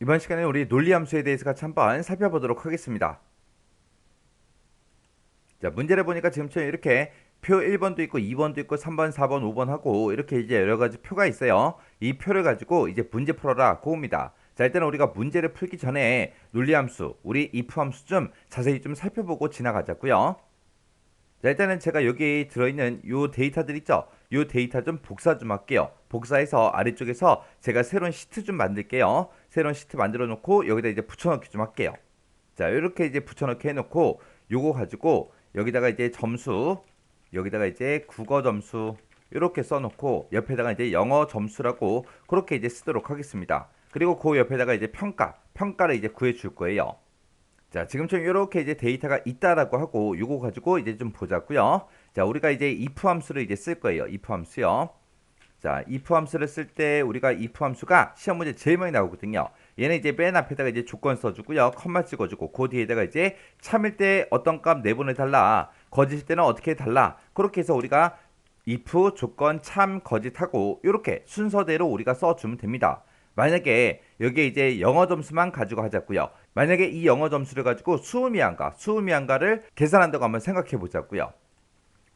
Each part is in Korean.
이번 시간에 우리 논리함수에 대해서 같이 한번 살펴보도록 하겠습니다. 자, 문제를 보니까 지금처럼 이렇게 표 1번도 있고 2번도 있고 3번, 4번, 5번 하고 이렇게 이제 여러 가지 표가 있어요. 이 표를 가지고 이제 문제 풀어라 그겁니다. 자, 일단은 우리가 문제를 풀기 전에 논리함수, 우리 if 함수 좀 자세히 좀 살펴보고 지나가자고요. 자, 일단은 제가 여기 들어있는 요 데이터들 있죠? 요 데이터 좀 복사 좀 할게요. 복사해서 아래쪽에서 제가 새로운 시트 좀 만들게요. 새로운 시트 만들어 놓고 여기다 이제 붙여넣기 좀 할게요. 자, 이렇게 이제 붙여넣기 해놓고 요거 가지고 여기다가 이제 점수, 여기다가 이제 국어 점수 이렇게 써놓고 옆에다가 이제 영어 점수라고 그렇게 이제 쓰도록 하겠습니다. 그리고 그 옆에다가 이제 평가를 이제 구해 줄 거예요. 자, 지금처럼 이렇게 이제 데이터가 있다라고 하고 요거 가지고 이제 좀 보자고요. 자, 우리가 이제 if 함수를 이제 쓸 거예요. if 함수요. 자, if 함수를 쓸 때 우리가 if 함수가 시험 문제 제일 많이 나오거든요. 얘는 이제 맨 앞에다가 이제 조건 써주고요. 컴마 찍어주고 그 뒤에다가 이제 참일 때 어떤 값 내보내달라. 거짓일 때는 어떻게 해달라. 그렇게 해서 우리가 if 조건 참 거짓하고 이렇게 순서대로 우리가 써주면 됩니다. 만약에 여기에 이제 영어 점수만 가지고 하자고요. 만약에 이 영어 점수를 가지고 수음이한가를 계산한다고 한번 생각해 보자고요.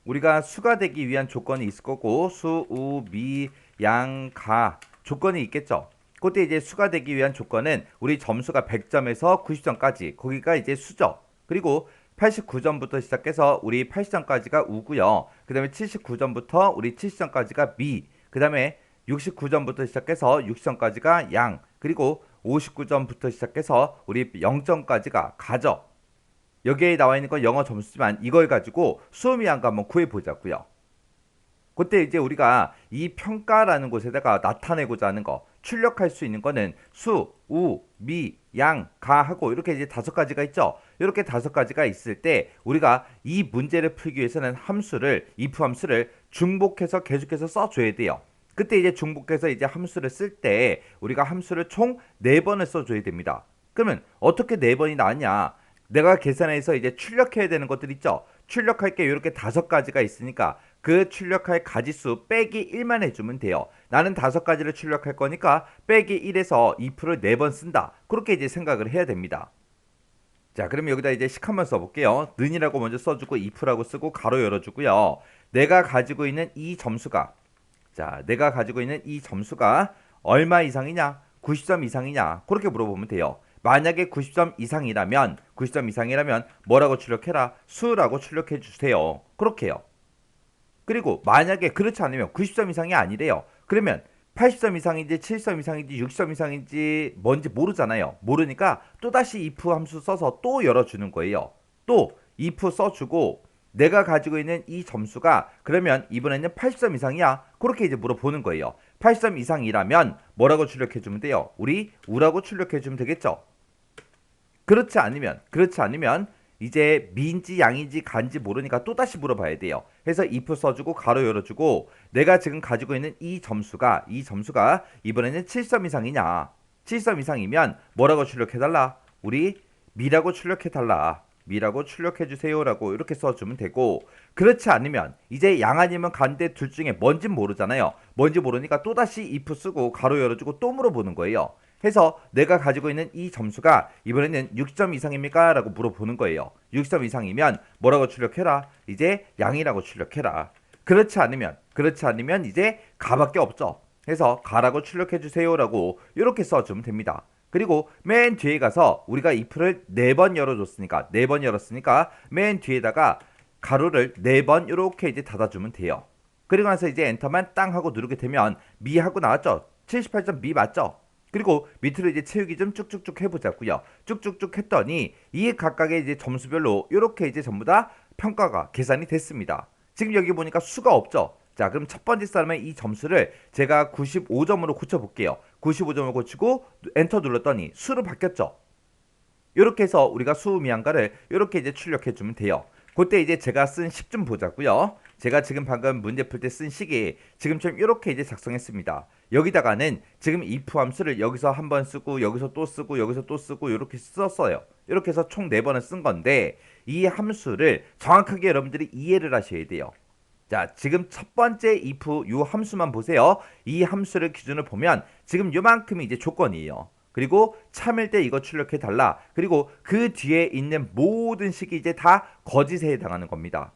우리가 수가 되기 위한 조건이 있을 거고 수, 우, 미, 양, 가 조건이 있겠죠. 그때 이제 수가 되기 위한 조건은 우리 점수가 100점에서 90점까지 거기가 이제 수죠. 그리고 89점부터 시작해서 우리 80점까지가 우고요. 그 다음에 79점부터 우리 70점까지가 미, 그 다음에 69점부터 시작해서 60점까지가 양, 그리고 59점부터 시작해서 우리 0점까지가 가죠. 여기에 나와 있는 건 영어 점수지만 이걸 가지고 수음이한 거 한번 구해보자고요. 그때 이제 우리가 이 평가라는 곳에다가 나타내고자 하는 거, 출력할 수 있는 거는 수, 우, 미, 양, 가 하고 이렇게 이제 5가지가 있죠. 이렇게 5가지가 있을 때 우리가 이 문제를 풀기 위해서는 함수를, if 함수를 중복해서 계속해서 써줘야 돼요. 그때 이제 중복해서 이제 함수를 쓸 때 우리가 함수를 총 4번을 써줘야 됩니다. 그러면 어떻게 4번이 나왔냐? 내가 계산해서 이제 출력해야 되는 것들 있죠. 출력할 게 이렇게 5가지가 있으니까 그 출력할 가지수 빼기 1만 해주면 돼요. 나는 5가지를 출력할 거니까 빼기 1에서 2%를 4번 쓴다. 그렇게 이제 생각을 해야 됩니다. 자, 그럼 여기다 이제 식 한번 써볼게요. 는이라고 먼저 써주고 if라고 쓰고 가로 열어주고요. 내가 가지고 있는 이 점수가, 자, 내가 가지고 있는 이 점수가 얼마 이상이냐? 90점 이상이냐? 그렇게 물어보면 돼요. 만약에 90점 이상이라면 뭐라고 출력해라? 수라고 출력해 주세요. 그렇게 해요. 그리고 만약에 그렇지 않으면 90점 이상이 아니래요. 그러면 80점 이상인지 70점 이상인지 60점 이상인지 뭔지 모르잖아요. 모르니까 또다시 if 함수 써서 또 열어주는 거예요. 또 if 써주고 내가 가지고 있는 이 점수가 그러면 이번에는 80점 이상이야? 그렇게 이제 물어보는 거예요. 80점 이상이라면 뭐라고 출력해주면 돼요? 우리 우라고 출력해주면 되겠죠? 그렇지 않으면 이제 미인지 양인지 간지 모르니까 또다시 물어봐야 돼요. 해서 if 써주고 가로 열어주고 내가 지금 가지고 있는 이 점수가 이번에는 7점 이상이냐? 7점 이상이면 뭐라고 출력해달라? 우리 미라고 출력해달라. 미라고 출력해주세요라고 이렇게 써주면 되고, 그렇지 않으면 이제 양 아니면 간데 둘 중에 뭔진 모르잖아요. 뭔지 모르니까 또다시 if 쓰고 가로 열어주고 또 물어보는 거예요. 해서 내가 가지고 있는 이 점수가 이번에는 6점 이상입니까? 라고 물어보는 거예요. 6점 이상이면 뭐라고 출력해라? 이제 양이라고 출력해라. 그렇지 않으면 이제 가밖에 없죠. 해서 가라고 출력해 주세요라고 이렇게 써주면 됩니다. 그리고 맨 뒤에 가서 우리가 if를 4번 열어줬으니까 4번 열었으니까 맨 뒤에다가 가로를 4번 이렇게 이제 닫아주면 돼요. 그리고 나서 이제 엔터만 땅 하고 누르게 되면 미 하고 나왔죠. 78점 미 맞죠? 그리고 밑으로 이제 채우기 좀 쭉쭉쭉 해보자고요. 쭉쭉쭉 했더니 이 각각의 이제 점수별로 이렇게 이제 전부 다 평가가 계산이 됐습니다. 지금 여기 보니까 수가 없죠. 자, 그럼 첫 번째 사람의 이 점수를 제가 95점으로 고쳐볼게요. 95점을 고치고 엔터 눌렀더니 수로 바뀌었죠. 이렇게 해서 우리가 수미양가를 이렇게 이제 출력해주면 돼요. 그때 이제 제가 쓴 식 좀 보자고요. 제가 지금 방금 문제 풀 때 쓴 식이 지금처럼 이렇게 이제 작성했습니다. 여기다가는 지금 if 함수를 여기서 한 번 쓰고 여기서 또 쓰고 여기서 또 쓰고 이렇게 썼어요. 이렇게 해서 총 4번을 쓴 건데 이 함수를 정확하게 여러분들이 이해를 하셔야 돼요. 자, 지금 첫 번째 if 요 함수만 보세요. 이 함수를 기준으로 보면 지금 요만큼이 이제 조건이에요. 그리고 참일 때 이거 출력해 달라. 그리고 그 뒤에 있는 모든 식이 이제 다 거짓에 해당하는 겁니다.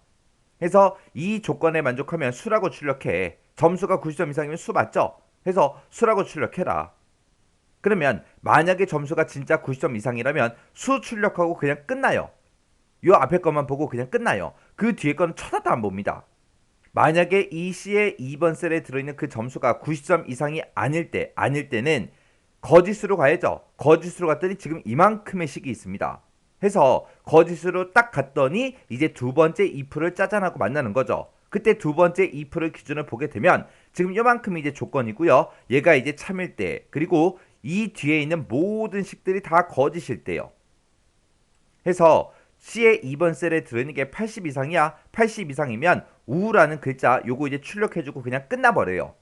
해서 이 조건에 만족하면 수라고 출력해. 점수가 90점 이상이면 수 맞죠? 해서 수라고 출력해라. 그러면 만약에 점수가 진짜 90점 이상이라면 수 출력하고 그냥 끝나요. 요 앞에 것만 보고 그냥 끝나요. 그 뒤에 거는 쳐다도 안 봅니다. 만약에 이 C의 2번 셀에 들어있는 그 점수가 90점 이상이 아닐 때는 거짓으로 가야죠. 거짓으로 갔더니 지금 이만큼의 식이 있습니다. 해서 거짓으로 딱 갔더니 이제 두 번째 if를 짜잔하고 만나는 거죠. 그때 두 번째 if를 기준을 보게 되면 지금 요만큼이 이제 조건이고요. 얘가 이제 참일 때, 그리고 이 뒤에 있는 모든 식들이 다 거짓일 때요. 해서 C의 2번 셀에 들어있는 게 80 이상이야. 80 이상이면 우라는 글자 요거 이제 출력해주고 그냥 끝나버려요.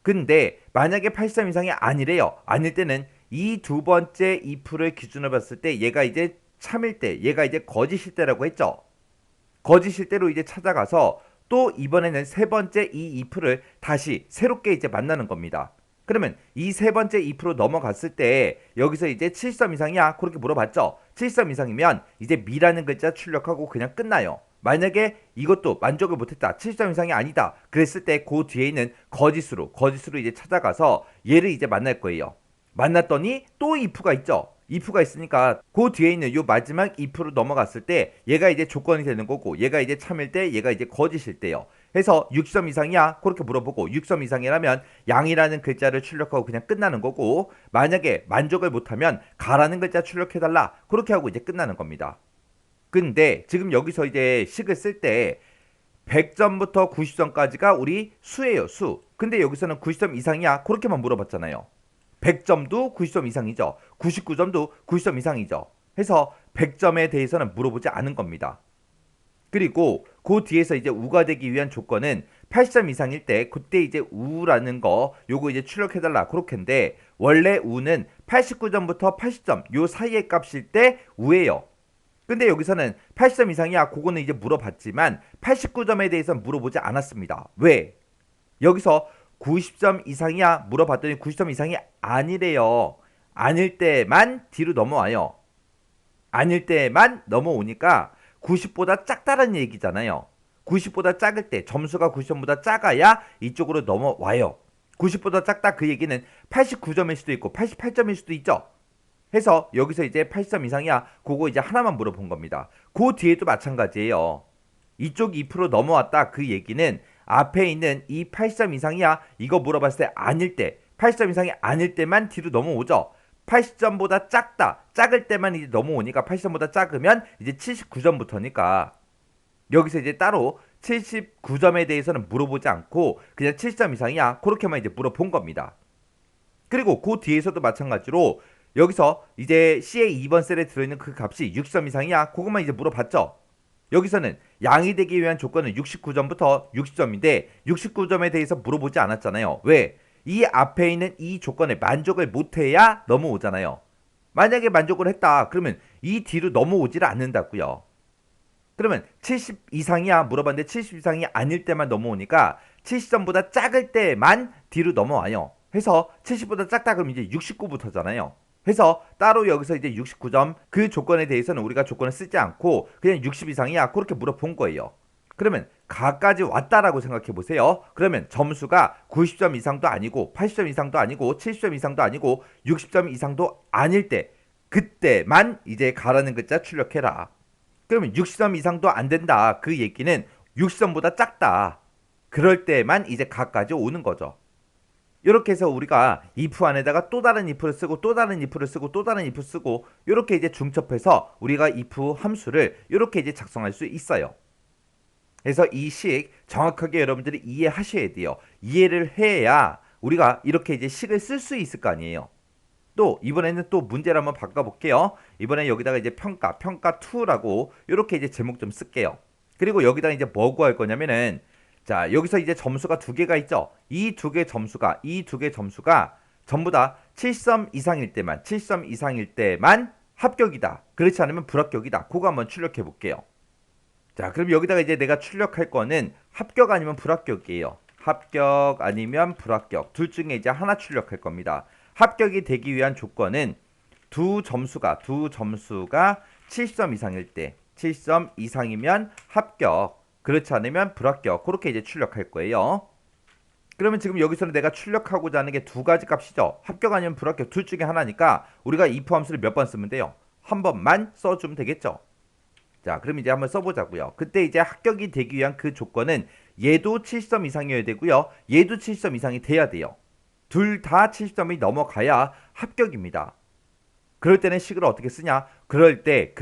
근데 만약에 83 이상이 아니래요. 아닐 때는 이 두 번째 if를 기준으로 봤을 때 얘가 이제 참일 때, 얘가 이제 거짓일 때라고 했죠. 거짓일 때로 이제 찾아가서 또 이번에는 세 번째 이 if를 다시 새롭게 이제 만나는 겁니다. 그러면 이 세 번째 if로 넘어갔을 때 여기서 이제 70점 이상이야? 그렇게 물어봤죠. 70점 이상이면 이제 미라는 글자 출력하고 그냥 끝나요. 만약에 이것도 만족을 못했다. 70점 이상이 아니다. 그랬을 때 그 뒤에 있는 거짓으로 이제 찾아가서 얘를 이제 만날 거예요. 만났더니 또 if가 있죠. if가 있으니까 그 뒤에 있는 요 마지막 if로 넘어갔을 때 얘가 이제 조건이 되는 거고, 얘가 이제 참일 때, 얘가 이제 거짓일 때요. 해서 60점 이상이야? 그렇게 물어보고 60점 이상이라면 양이라는 글자를 출력하고 그냥 끝나는 거고, 만약에 만족을 못하면 가라는 글자 출력해달라. 그렇게 하고 이제 끝나는 겁니다. 근데 지금 여기서 이제 식을 쓸 때 100점부터 90점까지가 우리 수예요, 수. 근데 여기서는 90점 이상이야? 그렇게만 물어봤잖아요. 100점도 90점 이상이죠. 99점도 90점 이상이죠. 해서 100점에 대해서는 물어보지 않은 겁니다. 그리고 그 뒤에서 이제 우가 되기 위한 조건은 80점 이상일 때 그때 이제 우라는 거 요거 이제 출력해달라 그렇게인데, 원래 우는 89점부터 80점 요 사이의 값일 때 우예요. 근데 여기서는 80점 이상이야 그거는 이제 물어봤지만 89점에 대해서는 물어보지 않았습니다. 왜? 여기서 90점 이상이야 물어봤더니 90점 이상이 아니래요. 아닐 때만 뒤로 넘어와요. 아닐 때만 넘어오니까 90보다 작다는 얘기잖아요. 90보다 작을 때, 점수가 90점보다 작아야 이쪽으로 넘어와요. 90보다 작다 그 얘기는 89점일 수도 있고 88점일 수도 있죠. 해서 여기서 이제 80점 이상이야 그거 이제 하나만 물어본 겁니다. 그 뒤에도 마찬가지예요. 이쪽 2% 넘어왔다 그 얘기는 앞에 있는 이 80점 이상이야 이거 물어봤을 때 아닐 때, 80점 이상이 아닐 때만 뒤로 넘어오죠. 80점보다 작다, 작을 때만 이제 넘어오니까 80점보다 작으면 이제 79점부터니까 여기서 이제 따로 79점에 대해서는 물어보지 않고 그냥 70점 이상이야 그렇게만 이제 물어본 겁니다. 그리고 그 뒤에서도 마찬가지로 여기서 이제 C의 2번 셀에 들어있는 그 값이 60점 이상이야 그것만 이제 물어봤죠. 여기서는 양이 되기 위한 조건은 69점부터 60점인데 69점에 대해서 물어보지 않았잖아요. 왜? 이 앞에 있는 이 조건에 만족을 못해야 넘어오잖아요. 만약에 만족을 했다 그러면 이 뒤로 넘어오지를 않는다고요. 그러면 70 이상이야 물어봤는데 70 이상이 아닐 때만 넘어오니까 70점보다 작을 때만 뒤로 넘어와요. 해서 70보다 작다 그러면 이제 69부터잖아요. 해서 따로 여기서 이제 69점 그 조건에 대해서는 우리가 조건을 쓰지 않고 그냥 60 이상이야 그렇게 물어본 거예요. 그러면 가까지 왔다라고 생각해 보세요. 그러면 점수가 90점 이상도 아니고 80점 이상도 아니고 70점 이상도 아니고 60점 이상도 아닐 때 그때만 이제 가라는 글자 출력해라. 그러면 60점 이상도 안 된다 그 얘기는 60점보다 작다. 그럴 때만 이제 가까지 오는 거죠. 이렇게 해서 우리가 if 안에다가 또 다른 if를 쓰고 또 다른 if를 쓰고 또 다른 if 쓰고 이렇게 이제 중첩해서 우리가 if 함수를 이렇게 이제 작성할 수 있어요. 그래서 이 식 정확하게 여러분들이 이해하셔야 돼요. 이해를 해야 우리가 이렇게 이제 식을 쓸 수 있을 거 아니에요. 또 이번에는 또 문제를 한번 바꿔볼게요. 이번에 여기다가 이제 평가 2라고 이렇게 이제 제목 좀 쓸게요. 그리고 여기다가 이제 뭐 구할 거냐면은 자 여기서 이제 점수가 두 개가 있죠. 이 두 개 점수가 전부 다 7점 이상일 때만 합격이다. 그렇지 않으면 불합격이다. 그거 한번 출력해 볼게요. 자 그럼 여기다가 이제 내가 출력할 거는 합격 아니면 불합격이에요. 합격 아니면 불합격 둘 중에 이제 하나 출력할 겁니다. 합격이 되기 위한 조건은 두 점수가 70점 이상일 때, 70점 이상이면 합격, 그렇지 않으면 불합격. 그렇게 이제 출력할 거예요. 그러면 지금 여기서는 내가 출력하고자 하는 게 두 가지 값이죠. 합격 아니면 불합격 둘 중에 하나니까 우리가 if 함수를 몇 번 쓰면 돼요? 한 번만 써주면 되겠죠. 자, 그럼 이제 한번 써보자고요. 그때 이제 합격이 되기 위한 그 조건은 얘도 70점 이상이어야 되고요. 얘도 70점 이상이 돼야 돼요. 둘 다 70점이 넘어가야 합격입니다. 그럴 때는 식을 어떻게 쓰냐? 그럴 때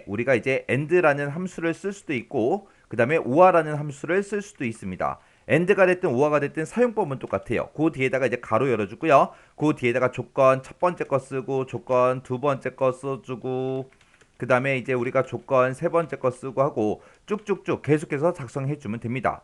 우리가 이제 and라는 함수를 쓸 수도 있고 그 다음에 or라는 함수를 쓸 수도 있습니다. and가 됐든 or가 됐든 사용법은 똑같아요. 그 뒤에다가 이제 가로 열어주고요. 그 뒤에다가 조건 첫 번째 거 쓰고 조건 두 번째 거 써주고 그 다음에 이제 우리가 조건 세 번째 거 쓰고 하고 쭉쭉쭉 계속해서 작성해주면 됩니다.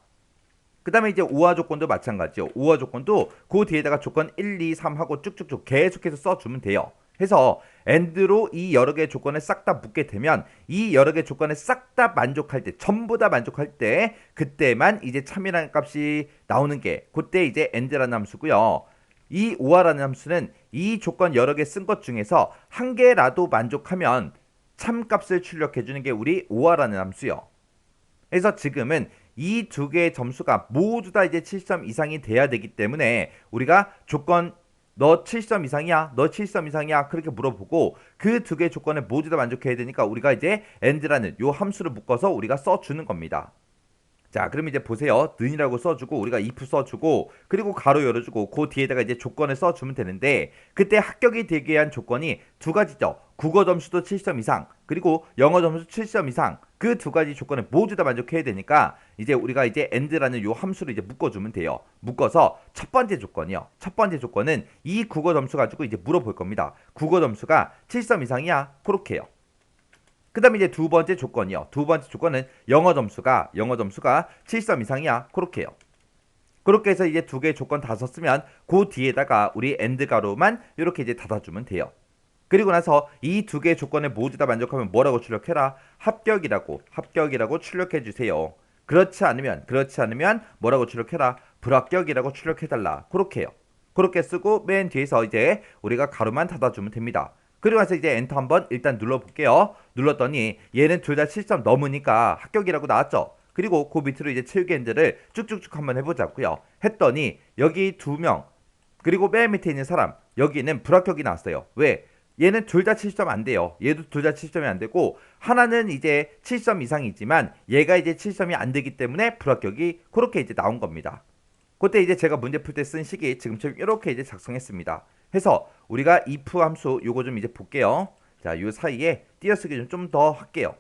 그 다음에 이제 오화 조건도 마찬가지요. 오화 조건도 그 뒤에다가 조건 1, 2, 3 하고 쭉쭉쭉 계속해서 써주면 돼요. 해서 and로 이 여러 개의 조건을 싹 다 묶게 되면 이 여러 개의 조건을 싹 다 만족할 때, 전부 다 만족할 때 그때만 이제 참이라는 값이 나오는 게 그때 이제 and라는 함수고요. 이 오화라는 함수는 이 조건 여러 개 쓴 것 중에서 한 개라도 만족하면 참값을 출력해주는 게 우리 오화라는 함수요. 그래서 지금은 이 두 개의 점수가 모두 다 이제 70점 이상이 돼야 되기 때문에 우리가 조건 너 70점 이상이야? 너 70점 이상이야? 그렇게 물어보고 그 두 개의 조건을 모두 다 만족해야 되니까 우리가 이제 and라는 요 함수를 묶어서 우리가 써주는 겁니다. 자, 그럼 이제 보세요. 는이라고 써주고 우리가 if 써주고 그리고 가로 열어주고 그 뒤에다가 이제 조건을 써주면 되는데 그때 합격이 되기 위한 조건이 두 가지죠. 국어 점수도 70점 이상 그리고 영어 점수 70점 이상 그 두 가지 조건을 모두 다 만족해야 되니까 이제 우리가 이제 and라는 요 함수를 이제 묶어주면 돼요. 묶어서 첫 번째 조건이요. 첫 번째 조건은 이 국어 점수 가지고 이제 물어볼 겁니다. 국어 점수가 70점 이상이야? 그렇게 해요. 그 다음에 이제 두 번째 조건이요. 두 번째 조건은 영어 점수가 70점 이상이야. 그렇게 해요. 그렇게 해서 이제 두 개의 조건 다 썼으면 그 뒤에다가 우리 and 가로만 이렇게 이제 닫아주면 돼요. 그리고 나서 이 두 개의 조건에 모두 다 만족하면 뭐라고 출력해라? 합격이라고 출력해 주세요. 그렇지 않으면 뭐라고 출력해라? 불합격이라고 출력해달라. 그렇게 해요. 그렇게 쓰고 맨 뒤에서 이제 우리가 가로만 닫아주면 됩니다. 그리고 나서 이제 엔터 한번 일단 눌러볼게요. 눌렀더니 얘는 둘 다 7점 넘으니까 합격이라고 나왔죠. 그리고 그 밑으로 이제 채우기 핸들을 쭉쭉쭉 한번 해보자고요. 했더니 여기 두 명 그리고 맨 밑에 있는 사람 여기는 불합격이 나왔어요. 왜? 얘는 둘 다 70점 안 돼요. 얘도 둘 다 70점이 안 되고 하나는 이제 70점 이상이지만 얘가 이제 70점이 안 되기 때문에 불합격이 그렇게 이제 나온 겁니다. 그때 이제 제가 문제 풀 때 쓴 식이 지금처럼 이렇게 이제 작성했습니다. 해서 우리가 if 함수 요거 좀 이제 볼게요. 자, 요 사이에 띄어쓰기 좀 더 할게요.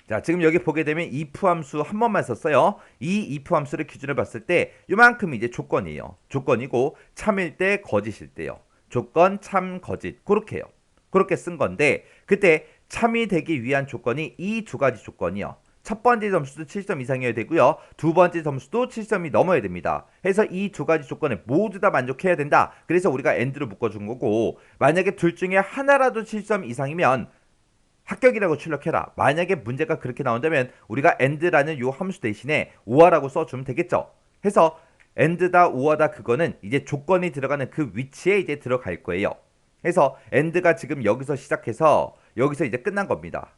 자, 지금 여기 보게 되면 if 함수 한 번만 썼어요. 이 if 함수를 기준으로 봤을 때 요만큼이 이제 조건이에요. 조건이고 참일 때 거짓일 때요. 조건 참 거짓 그렇게 해요. 그렇게 쓴 건데 그때 참이 되기 위한 조건이 이 두 가지 조건이요. 첫 번째 점수도 70점 이상이어야 되고요. 두 번째 점수도 70점이 넘어야 됩니다. 해서 이 두 가지 조건에 모두 다 만족해야 된다. 그래서 우리가 and로 묶어준 거고 만약에 둘 중에 하나라도 70점 이상이면 합격이라고 출력해라. 만약에 문제가 그렇게 나온다면 우리가 and라는 요 함수 대신에 or라고 써주면 되겠죠. 해서 and다 or다 그거는 이제 조건이 들어가는 그 위치에 이제 들어갈 거예요. 해서 and가 지금 여기서 시작해서 여기서 이제 끝난 겁니다.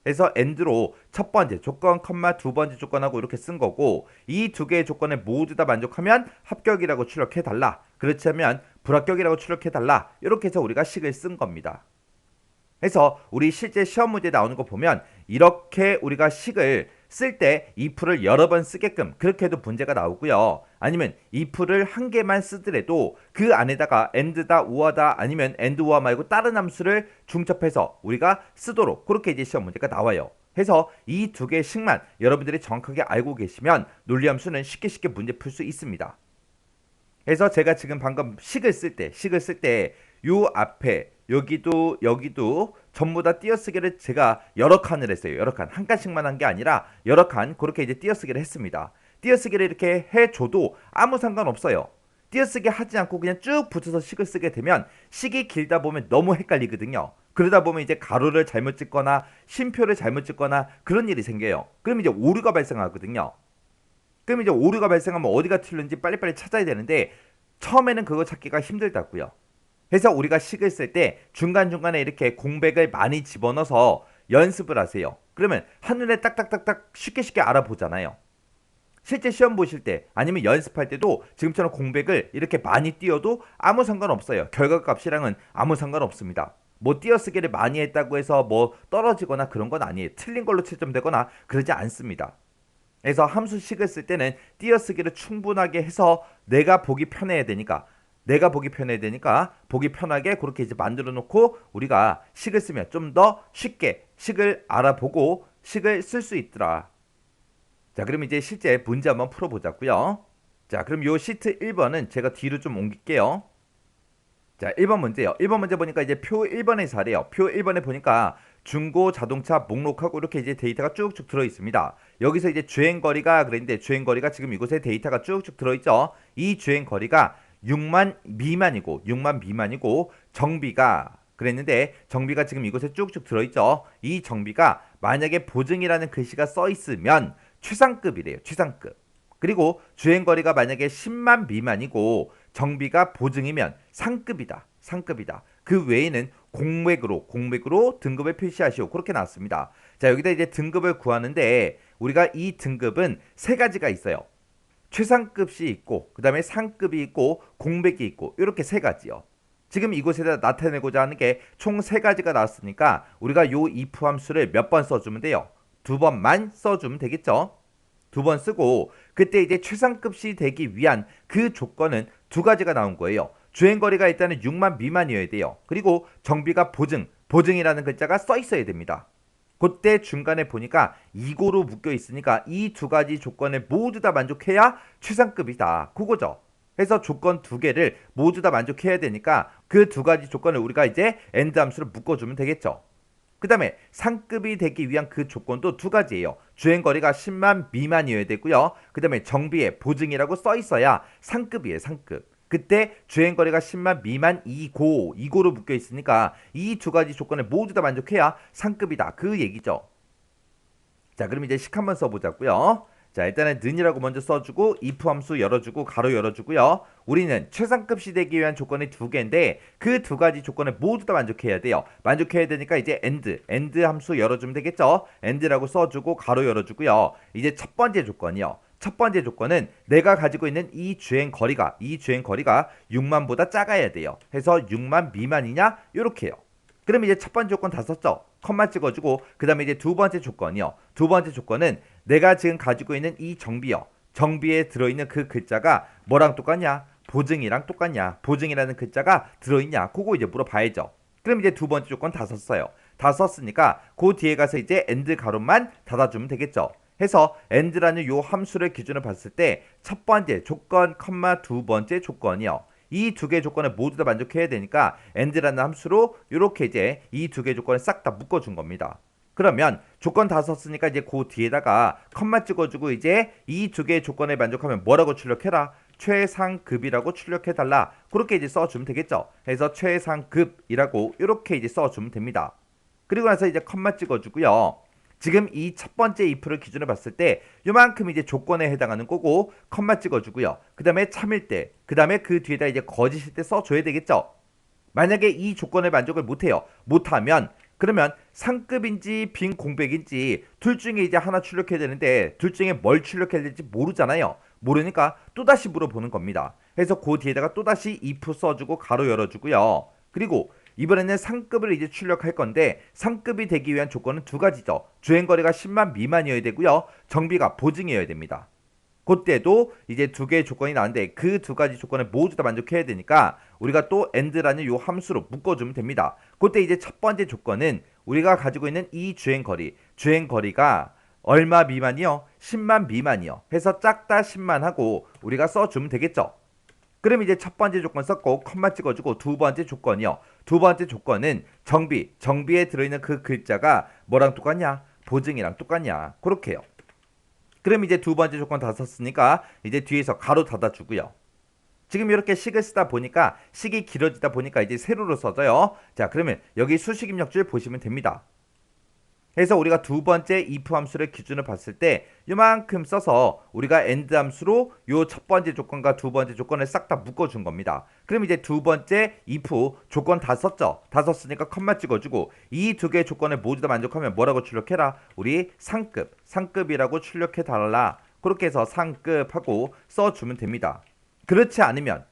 그래서 and로 첫 번째 조건, 두 번째 조건하고 이렇게 쓴 거고 이 두 개의 조건에 모두 다 만족하면 합격이라고 출력해달라. 그렇지 않으면 불합격이라고 출력해달라. 이렇게 해서 우리가 식을 쓴 겁니다. 그래서 우리 실제 시험 문제 나오는 거 보면 이렇게 우리가 식을 쓸 때 if를 여러 번 쓰게끔 그렇게 해도 문제가 나오고요. 아니면 if를 한 개만 쓰더라도 그 안에다가 and다, or다 아니면 and, or 말고 다른 함수를 중첩해서 우리가 쓰도록 그렇게 이제 시험 문제가 나와요. 해서 이 두 개의 식만 여러분들이 정확하게 알고 계시면 논리함수는 쉽게 문제 풀 수 있습니다. 그래서 제가 지금 방금 식을 쓸 때 요 앞에 여기도 전부 다 띄어쓰기를 제가 여러 칸을 했어요. 여러 칸. 한 칸씩만 한 게 아니라 여러 칸 그렇게 이제 띄어쓰기를 했습니다. 띄어쓰기를 이렇게 해줘도 아무 상관없어요. 띄어쓰기 하지 않고 그냥 쭉 붙여서 식을 쓰게 되면 식이 길다 보면 너무 헷갈리거든요. 그러다 보면 이제 가로를 잘못 찍거나 쉼표를 잘못 찍거나 그런 일이 생겨요. 그럼 이제 오류가 발생하거든요. 그럼 이제 오류가 발생하면 어디가 틀린지 빨리빨리 찾아야 되는데 처음에는 그거 찾기가 힘들다고요. 그래서 우리가 식을 쓸 때 중간중간에 이렇게 공백을 많이 집어넣어서 연습을 하세요. 그러면 한눈에 딱딱딱딱 쉽게 쉽게 알아보잖아요. 실제 시험 보실 때 아니면 연습할 때도 지금처럼 공백을 이렇게 많이 띄워도 아무 상관없어요. 결과값이랑은 아무 상관없습니다. 뭐 띄어쓰기를 많이 했다고 해서 뭐 떨어지거나 그런 건 아니에요. 틀린 걸로 채점되거나 그러지 않습니다. 그래서 함수식을 쓸 때는 띄어쓰기를 충분하게 해서 내가 보기 편해야 되니까 보기 편하게 그렇게 이제 만들어 놓고 우리가 식을 쓰면 좀 더 쉽게 식을 알아보고 식을 쓸 수 있더라. 자, 그럼 이제 실제 문제 한번 풀어보자고요. 자, 그럼 요 시트 1번은 제가 뒤로 좀 옮길게요. 자, 1번 문제요. 1번 문제 보니까 이제 표 1번의 사례요. 표 1번에 보니까 중고 자동차 목록하고 이렇게 이제 데이터가 쭉쭉 들어 있습니다. 여기서 이제 주행거리가 그랬는데 주행거리가 지금 이곳에 데이터가 쭉쭉 들어 있죠. 이 주행거리가 6만 미만이고 정비가 그랬는데 정비가 지금 이곳에 쭉쭉 들어 있죠. 이 정비가 만약에 보증이라는 글씨가 써 있으면 최상급이래요. 최상급. 그리고 주행거리가 만약에 10만 미만이고 정비가 보증이면 상급이다. 상급이다. 그 외에는 공백으로 등급을 표시하시오. 그렇게 나왔습니다. 자, 여기다 이제 등급을 구하는데 우리가 이 등급은 세 가지가 있어요. 최상급이 있고 그 다음에 상급이 있고 공백이 있고 이렇게 세 가지요. 지금 이곳에다 나타내고자 하는 게 총 세 가지가 나왔으니까 우리가 요 if 함수를 몇 번 써주면 돼요? 두 번만 써주면 되겠죠? 두 번 쓰고 그때 이제 최상급시 되기 위한 그 조건은 두 가지가 나온 거예요. 주행거리가 일단은 6만 미만이어야 돼요. 그리고 정비가 보증이라는 글자가 써 있어야 됩니다. 그때 중간에 보니까 이고로 묶여 있으니까 이 두 가지 조건을 모두 다 만족해야 최상급이다. 그거죠. 그래서 조건 두 개를 모두 다 만족해야 되니까 그 두 가지 조건을 우리가 이제 AND 함수로 묶어주면 되겠죠. 그 다음에 상급이 되기 위한 그 조건도 두 가지예요. 주행거리가 10만 미만이어야 되고요. 그 다음에 정비에 보증이라고 써 있어야 상급이에요. 상급. 그때 주행거리가 10만 미만 이고로 묶여 있으니까 이 두 가지 조건을 모두 다 만족해야 상급이다. 그 얘기죠. 자, 그럼 이제 식 한번 써보자고요. 자, 일단은 는이라고 먼저 써주고 if 함수 열어주고 가로 열어주고요. 우리는 최상급시 되기 위한 조건이 두 개인데 그 두 가지 조건을 모두 다 만족해야 돼요. 만족해야 되니까 이제 and 함수 열어주면 되겠죠. and라고 써주고 가로 열어주고요. 이제 첫 번째 조건이요. 첫 번째 조건은 내가 가지고 있는 이 주행거리가 6만보다 작아야 돼요. 해서 6만 미만이냐 요렇게요. 그럼 이제 첫 번째 조건 다 썼죠. 컴마 찍어주고 그 다음에 이제 두 번째 조건이요. 두 번째 조건은 내가 지금 가지고 있는 이 정비요. 정비에 들어있는 그 글자가 뭐랑 똑같냐? 보증이랑 똑같냐? 보증이라는 글자가 들어있냐? 그거 이제 물어봐야죠. 그럼 이제 두 번째 조건 다 썼어요. 다 썼으니까 그 뒤에 가서 이제 end 가로만 닫아주면 되겠죠. 해서 and라는 요 함수를 기준으로 봤을 때 첫 번째 조건, 컴마 두 번째 조건이요. 이 두 개 조건을 모두 다 만족해야 되니까 and라는 함수로 이렇게 이제 이 두 개 조건을 싹 다 묶어준 겁니다. 그러면 조건 다 썼으니까 이제 그 뒤에다가 컴마 찍어주고 이제 이 두 개의 조건에 만족하면 뭐라고 출력해라? 최상급이라고 출력해달라. 그렇게 이제 써주면 되겠죠. 그래서 최상급이라고 이렇게 이제 써주면 됩니다. 그리고 나서 이제 컴마 찍어주고요. 지금 이 첫 번째 if를 기준으로 봤을 때 요만큼 이제 조건에 해당하는 거고 컴마 찍어주고요. 그 다음에 참일 때, 그 다음에 그 뒤에다 이제 거짓일 때 써줘야 되겠죠. 만약에 이 조건을 만족을 못해요. 못하면 그러면 상급인지 빈 공백인지 둘 중에 이제 하나 출력해야 되는데 둘 중에 뭘 출력해야 될지 모르잖아요. 모르니까 또다시 물어보는 겁니다. 그래서 그 뒤에다가 또다시 if 써주고 가로 열어주고요. 그리고 이번에는 상급을 이제 출력할 건데 상급이 되기 위한 조건은 두 가지죠. 주행거리가 10만 미만이어야 되고요. 정비가 보증이어야 됩니다. 그때도 이제 두 개의 조건이 나왔는데 그 두 가지 조건을 모두 다 만족해야 되니까 우리가 또 and라는 요 함수로 묶어주면 됩니다. 그때 이제 첫 번째 조건은 우리가 가지고 있는 이 주행거리가 얼마 미만이요? 10만 미만이요. 해서 작다 10만 하고 우리가 써주면 되겠죠. 그럼 이제 첫 번째 조건 썼고 컴마 찍어주고 두 번째 조건이요. 두 번째 조건은 정비에 들어있는 그 글자가 뭐랑 똑같냐? 보증이랑 똑같냐? 그렇게요. 그럼 이제 두 번째 조건 다 썼으니까 이제 뒤에서 가로 닫아주고요. 지금 이렇게 식을 쓰다 보니까 식이 길어지다 보니까 이제 세로로 써져요. 자, 그러면 여기 수식 입력줄 보시면 됩니다. 해서 우리가 두 번째 if 함수를 기준으로 봤을 때 이만큼 써서 우리가 end 함수로 요 첫 번째 조건과 두 번째 조건을 싹 다 묶어준 겁니다. 그럼 이제 두 번째 if 조건 다 썼죠. 다 썼으니까 컴마 찍어주고 이 두 개의 조건을 모두 다 만족하면 뭐라고 출력해라? 우리 상급이라고 출력해달라. 그렇게 해서 상급하고 써주면 됩니다. 그렇지 않으면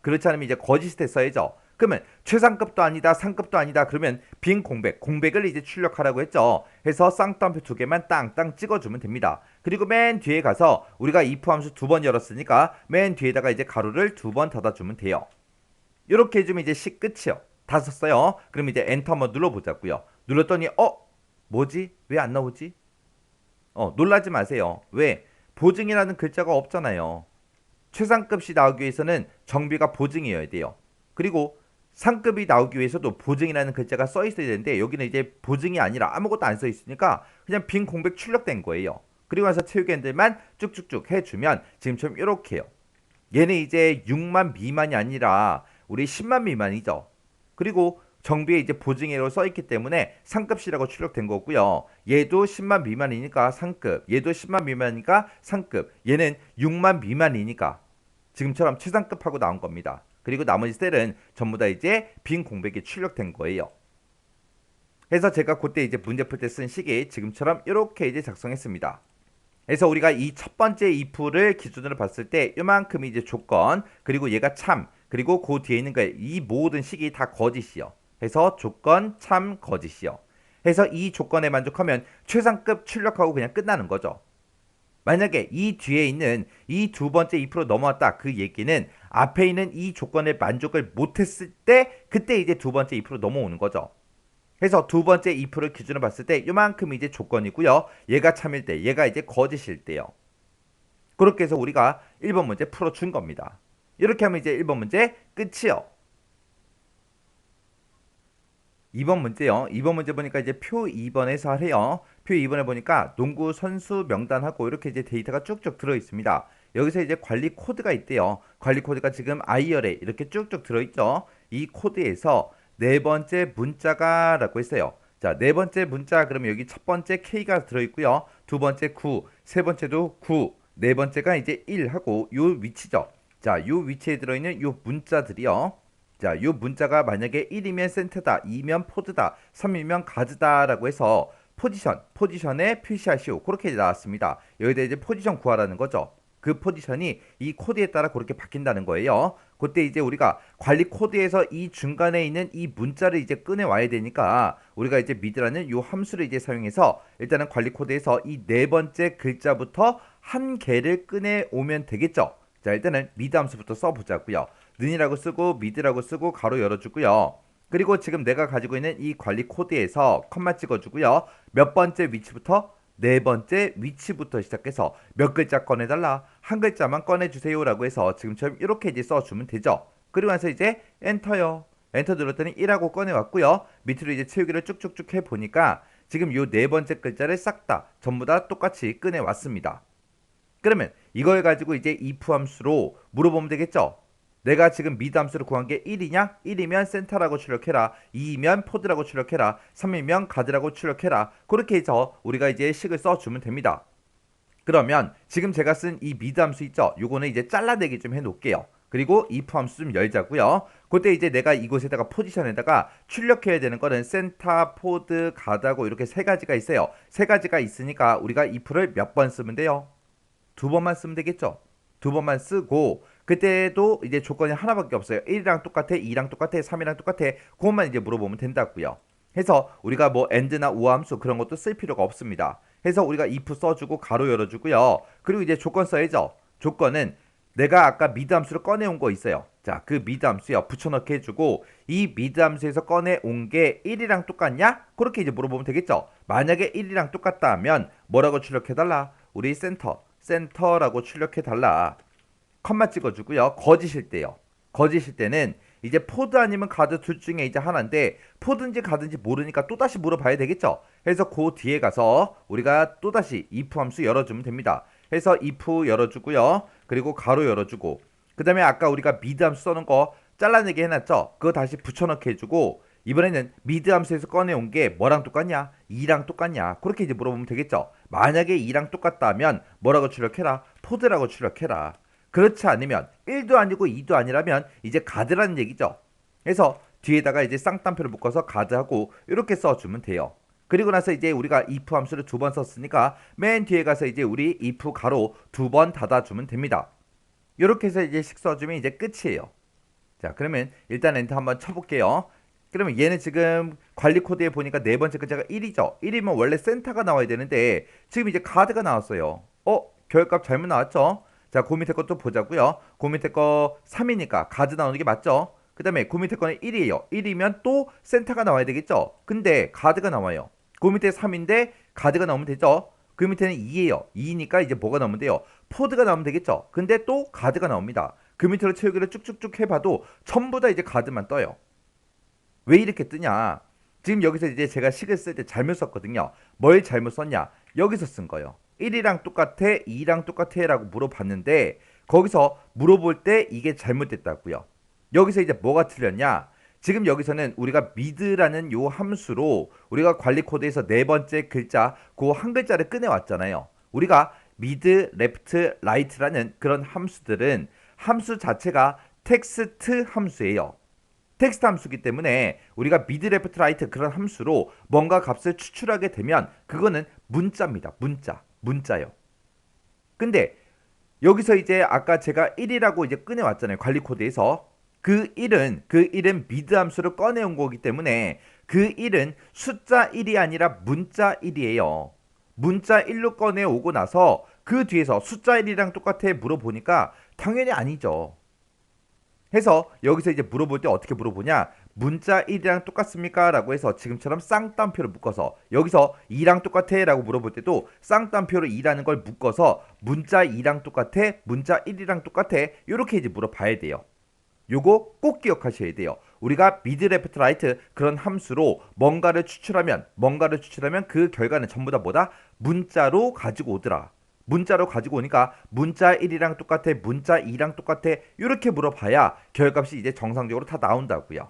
이제 거짓에 써야죠. 그러면 최상급도 아니다 상급도 아니다 그러면 빈 공백을 이제 출력하라고 했죠. 해서 쌍따옴표 두 개만 땅땅 찍어주면 됩니다. 그리고 맨 뒤에 가서 우리가 if 함수 두 번 열었으니까 맨 뒤에다가 이제 가로를 두 번 닫아주면 돼요. 이렇게 해주면 이제 식 끝이요. 다 썼어요. 그럼 이제 엔터 한번 눌러보자고요. 눌렀더니 뭐지? 왜 안 나오지? 놀라지 마세요. 왜? 보증이라는 글자가 없잖아요. 최상급이 나오기 위해서는 정비가 보증이어야 돼요. 그리고 상급이 나오기 위해서도 보증이라는 글자가 써 있어야 되는데 여기는 이제 보증이 아니라 아무것도 안 써 있으니까 그냥 빈 공백 출력된 거예요. 그리고 나서 채우기 핸들만 쭉쭉쭉 해주면 지금처럼 이렇게요. 얘는 이제 6만 미만이 아니라 우리 10만 미만이죠. 그리고 정비에 이제 보증이라고 써 있기 때문에 상급이라고 출력된 거고요. 얘도 10만 미만이니까 상급, 얘도 10만 미만이니까 상급, 얘는 6만 미만이니까 지금처럼 최상급하고 나온 겁니다. 그리고 나머지 셀은 전부 다 이제 빈 공백이 출력된 거예요. 해서 제가 그때 이제 문제 풀 때 쓴 식이 지금처럼 이렇게 이제 작성했습니다. 그래서 우리가 이 첫 번째 if를 기준으로 봤을 때 이만큼이 이제 조건, 그리고 얘가 참, 그리고 그 뒤에 있는 거에 이 모든 식이 다 거짓이요. 해서 조건, 참, 거짓이요. 해서 이 조건에 만족하면 최상급 출력하고 그냥 끝나는 거죠. 만약에 이 뒤에 있는 이 두 번째 if로 넘어왔다. 그 얘기는 앞에 있는 이 조건에 만족을 못했을 때 그때 이제 두 번째 if로 넘어오는 거죠. 그래서 두 번째 if를 기준으로 봤을 때 이만큼 이제 조건이고요. 얘가 참일 때, 얘가 이제 거짓일 때요. 그렇게 해서 우리가 1번 문제 풀어준 겁니다. 이렇게 하면 이제 1번 문제 끝이요. 2번 문제요. 2번 문제 보니까 이제 표 2번에서 하래요. 표 2번에 보니까 농구 선수 명단하고 이렇게 이제 데이터가 쭉쭉 들어 있습니다. 여기서 이제 관리 코드가 있대요. 관리 코드가 지금 IR에 이렇게 쭉쭉 들어 있죠. 이 코드에서 네 번째 문자가 라고 했어요. 자, 네 번째 문자 그러면 여기 첫 번째 K가 들어 있고요. 두 번째 9, 세 번째도 9, 네 번째가 이제 1 하고 요 위치죠. 자, 요 위치에 들어 있는 요 문자들이요. 자, 요 문자가 만약에 1이면 센터다, 2면 포드다, 3이면 가드다라고 해서 포지션에 표시하시오. 그렇게 나왔습니다. 여기다 이제 포지션 구하라는 거죠. 그 포지션이 이 코드에 따라 그렇게 바뀐다는 거예요. 그때 이제 우리가 관리 코드에서 이 중간에 있는 이 문자를 이제 꺼내 와야 되니까 우리가 이제 mid라는 요 함수를 이제 사용해서 일단은 관리 코드에서 이 네 번째 글자부터 한 개를 꺼내 오면 되겠죠. 자, 일단은 mid 함수부터 써보자고요. 는이라고 쓰고 mid라고 쓰고 가로 열어주고요. 그리고 지금 내가 가지고 있는 이 관리 코드에서 컴마 찍어주고요. 몇 번째 위치부터? 네 번째 위치부터 시작해서 몇 글자 꺼내달라, 한 글자만 꺼내주세요 라고 해서 지금처럼 이렇게 이제 써주면 되죠. 그리고 나서 이제 엔터요. 엔터 눌렀더니 1하고 꺼내왔고요. 밑으로 이제 채우기를 쭉쭉쭉 해보니까 지금 요 네 번째 글자를 싹 다 전부 다 똑같이 꺼내왔습니다. 그러면 이걸 가지고 이제 if 함수로 물어보면 되겠죠. 내가 지금 mid 함수를 구한 게 1이냐? 1이면 센터라고 출력해라. 2이면 포드라고 출력해라. 3이면 가드라고 출력해라. 그렇게 해서 우리가 이제 식을 써주면 됩니다. 그러면 지금 제가 쓴 이 mid 함수 있죠? 요거는 이제 잘라내기 좀 해놓을게요. 그리고 if 함수 좀 열자고요. 그때 이제 내가 이곳에다가 포지션에다가 출력해야 되는 거는 센터, 포드, 가드하고 이렇게 세 가지가 있어요. 세 가지가 있으니까 우리가 if를 몇 번 쓰면 돼요? 두 번만 쓰면 되겠죠? 두 번만 쓰고 그때도 이제 조건이 하나밖에 없어요. 1이랑 똑같아, 2랑 똑같아, 3이랑 똑같아. 그것만 이제 물어보면 된다고요. 해서 우리가 뭐 and나 우함수 그런 것도 쓸 필요가 없습니다. 해서 우리가 if 써주고 가로 열어주고요. 그리고 이제 조건 써야죠. 조건은 내가 아까 mid 함수를 꺼내온 거 있어요. 자, 그 mid 함수요. 붙여넣기 해주고 이 mid 함수에서 꺼내온 게 1이랑 똑같냐? 그렇게 이제 물어보면 되겠죠. 만약에 1이랑 똑같다 하면 뭐라고 출력해달라? 우리 센터라고 출력해달라. 컴마 찍어주고요. 거짓일 때요. 거짓일 때는 이제 포드 아니면 가드 둘 중에 이제 하나인데 포드인지 가드인지 모르니까 또다시 물어봐야 되겠죠. 그래서 그 뒤에 가서 우리가 또다시 if 함수 열어주면 됩니다. 해서 if 열어주고요. 그리고 가로 열어주고 그 다음에 아까 우리가 mid 함수 써는 거 잘라내기 해놨죠. 그거 다시 붙여넣기 해주고 이번에는 미드 함수에서 꺼내온 게 뭐랑 똑같냐? 2랑 똑같냐? 그렇게 이제 물어보면 되겠죠. 만약에 2랑 똑같다면 뭐라고 출력해라? 포드라고 출력해라. 그렇지 않으면 1도 아니고 2도 아니라면 이제 가드라는 얘기죠. 그래서 뒤에다가 이제 쌍따옴표를 묶어서 가드하고 이렇게 써주면 돼요. 그리고 나서 이제 우리가 if 함수를 2번 썼으니까 맨 뒤에 가서 이제 우리 if 가로 2번 닫아주면 됩니다. 이렇게 해서 이제 식 써주면 이제 끝이에요. 자, 그러면 일단 엔터 한번 쳐볼게요. 그러면 얘는 지금 관리 코드에 보니까 네 번째 글자가 1이죠. 1이면 원래 센터가 나와야 되는데 지금 이제 가드가 나왔어요. 결값 잘못 나왔죠? 자, 그 밑에 것도 보자고요. 그 밑에 거 3이니까 가드 나오는 게 맞죠? 그 다음에 그 밑에 거는 1이에요. 1이면 또 센터가 나와야 되겠죠? 근데 가드가 나와요. 그 밑에 3인데 가드가 나오면 되죠? 그 밑에는 2예요. 2니까 이제 뭐가 나오면 돼요? 포드가 나오면 되겠죠? 근데 또 가드가 나옵니다. 그 밑으로 채우기를 쭉쭉쭉 해봐도 전부 다 이제 가드만 떠요. 왜 이렇게 뜨냐? 지금 여기서 이제 제가 식을 쓸 때 잘못 썼거든요. 뭘 잘못 썼냐? 여기서 쓴 거예요. 1이랑 똑같아, 2랑 똑같아 라고 물어봤는데 거기서 물어볼 때 이게 잘못됐다고요. 여기서 이제 뭐가 틀렸냐? 지금 여기서는 우리가 mid라는 요 함수로 우리가 관리 코드에서 네 번째 글자 그 한 글자를 꺼내왔잖아요. 우리가 mid, left, right라는 그런 함수들은 함수 자체가 텍스트 함수예요. 텍스트 함수기 때문에 우리가 mid, left, right 그런 함수로 뭔가 값을 추출하게 되면 그거는 문자입니다. 문자요. 근데 여기서 이제 아까 제가 1이라고 이제 꺼내왔잖아요. 관리 코드에서. 그 1은 mid 함수를 꺼내온 거기 때문에 그 1은 숫자 1이 아니라 문자 1이에요. 문자 1로 꺼내오고 나서 그 뒤에서 숫자 1이랑 똑같아 물어보니까 당연히 아니죠. 해서 여기서 이제 물어볼 때 어떻게 물어보냐? 문자 1이랑 똑같습니까? 라고 해서 지금처럼 쌍따옴표를 묶어서 여기서 2랑 똑같아? 라고 물어볼 때도 쌍따옴표로 2라는 걸 묶어서 문자 2랑 똑같아? 문자 1이랑 똑같아? 이렇게 이제 물어봐야 돼요. 요거 꼭 기억하셔야 돼요. 우리가 mid, left, right 그런 함수로 뭔가를 추출하면 그 결과는 전부 다 뭐다? 문자로 가지고 오더라. 문자로 가지고 오니까 문자 1이랑 똑같아, 문자 2랑 똑같아 이렇게 물어봐야 결값이 이제 정상적으로 다 나온다고요.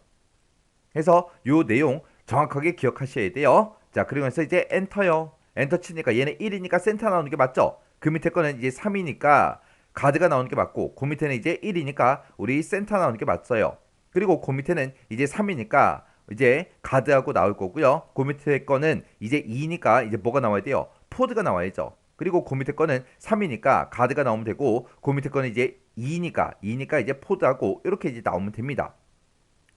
그래서 요 내용 정확하게 기억하셔야 돼요. 자, 그리고 나서 이제 엔터요. 엔터 치니까 얘는 1이니까 센터 나오는 게 맞죠? 그 밑에 거는 이제 3이니까 가드가 나오는 게 맞고 그 밑에는 이제 1이니까 우리 센터 나오는 게 맞어요. 그리고 그 밑에는 이제 3이니까 이제 가드하고 나올 거고요. 그 밑에 거는 이제 2니까 이제 뭐가 나와야 돼요? 포드가 나와야죠. 그리고 그 밑에 거는 3이니까 가드가 나오면 되고 그 밑에 거는 이제 2니까 이제 포드하고 이렇게 이제 나오면 됩니다.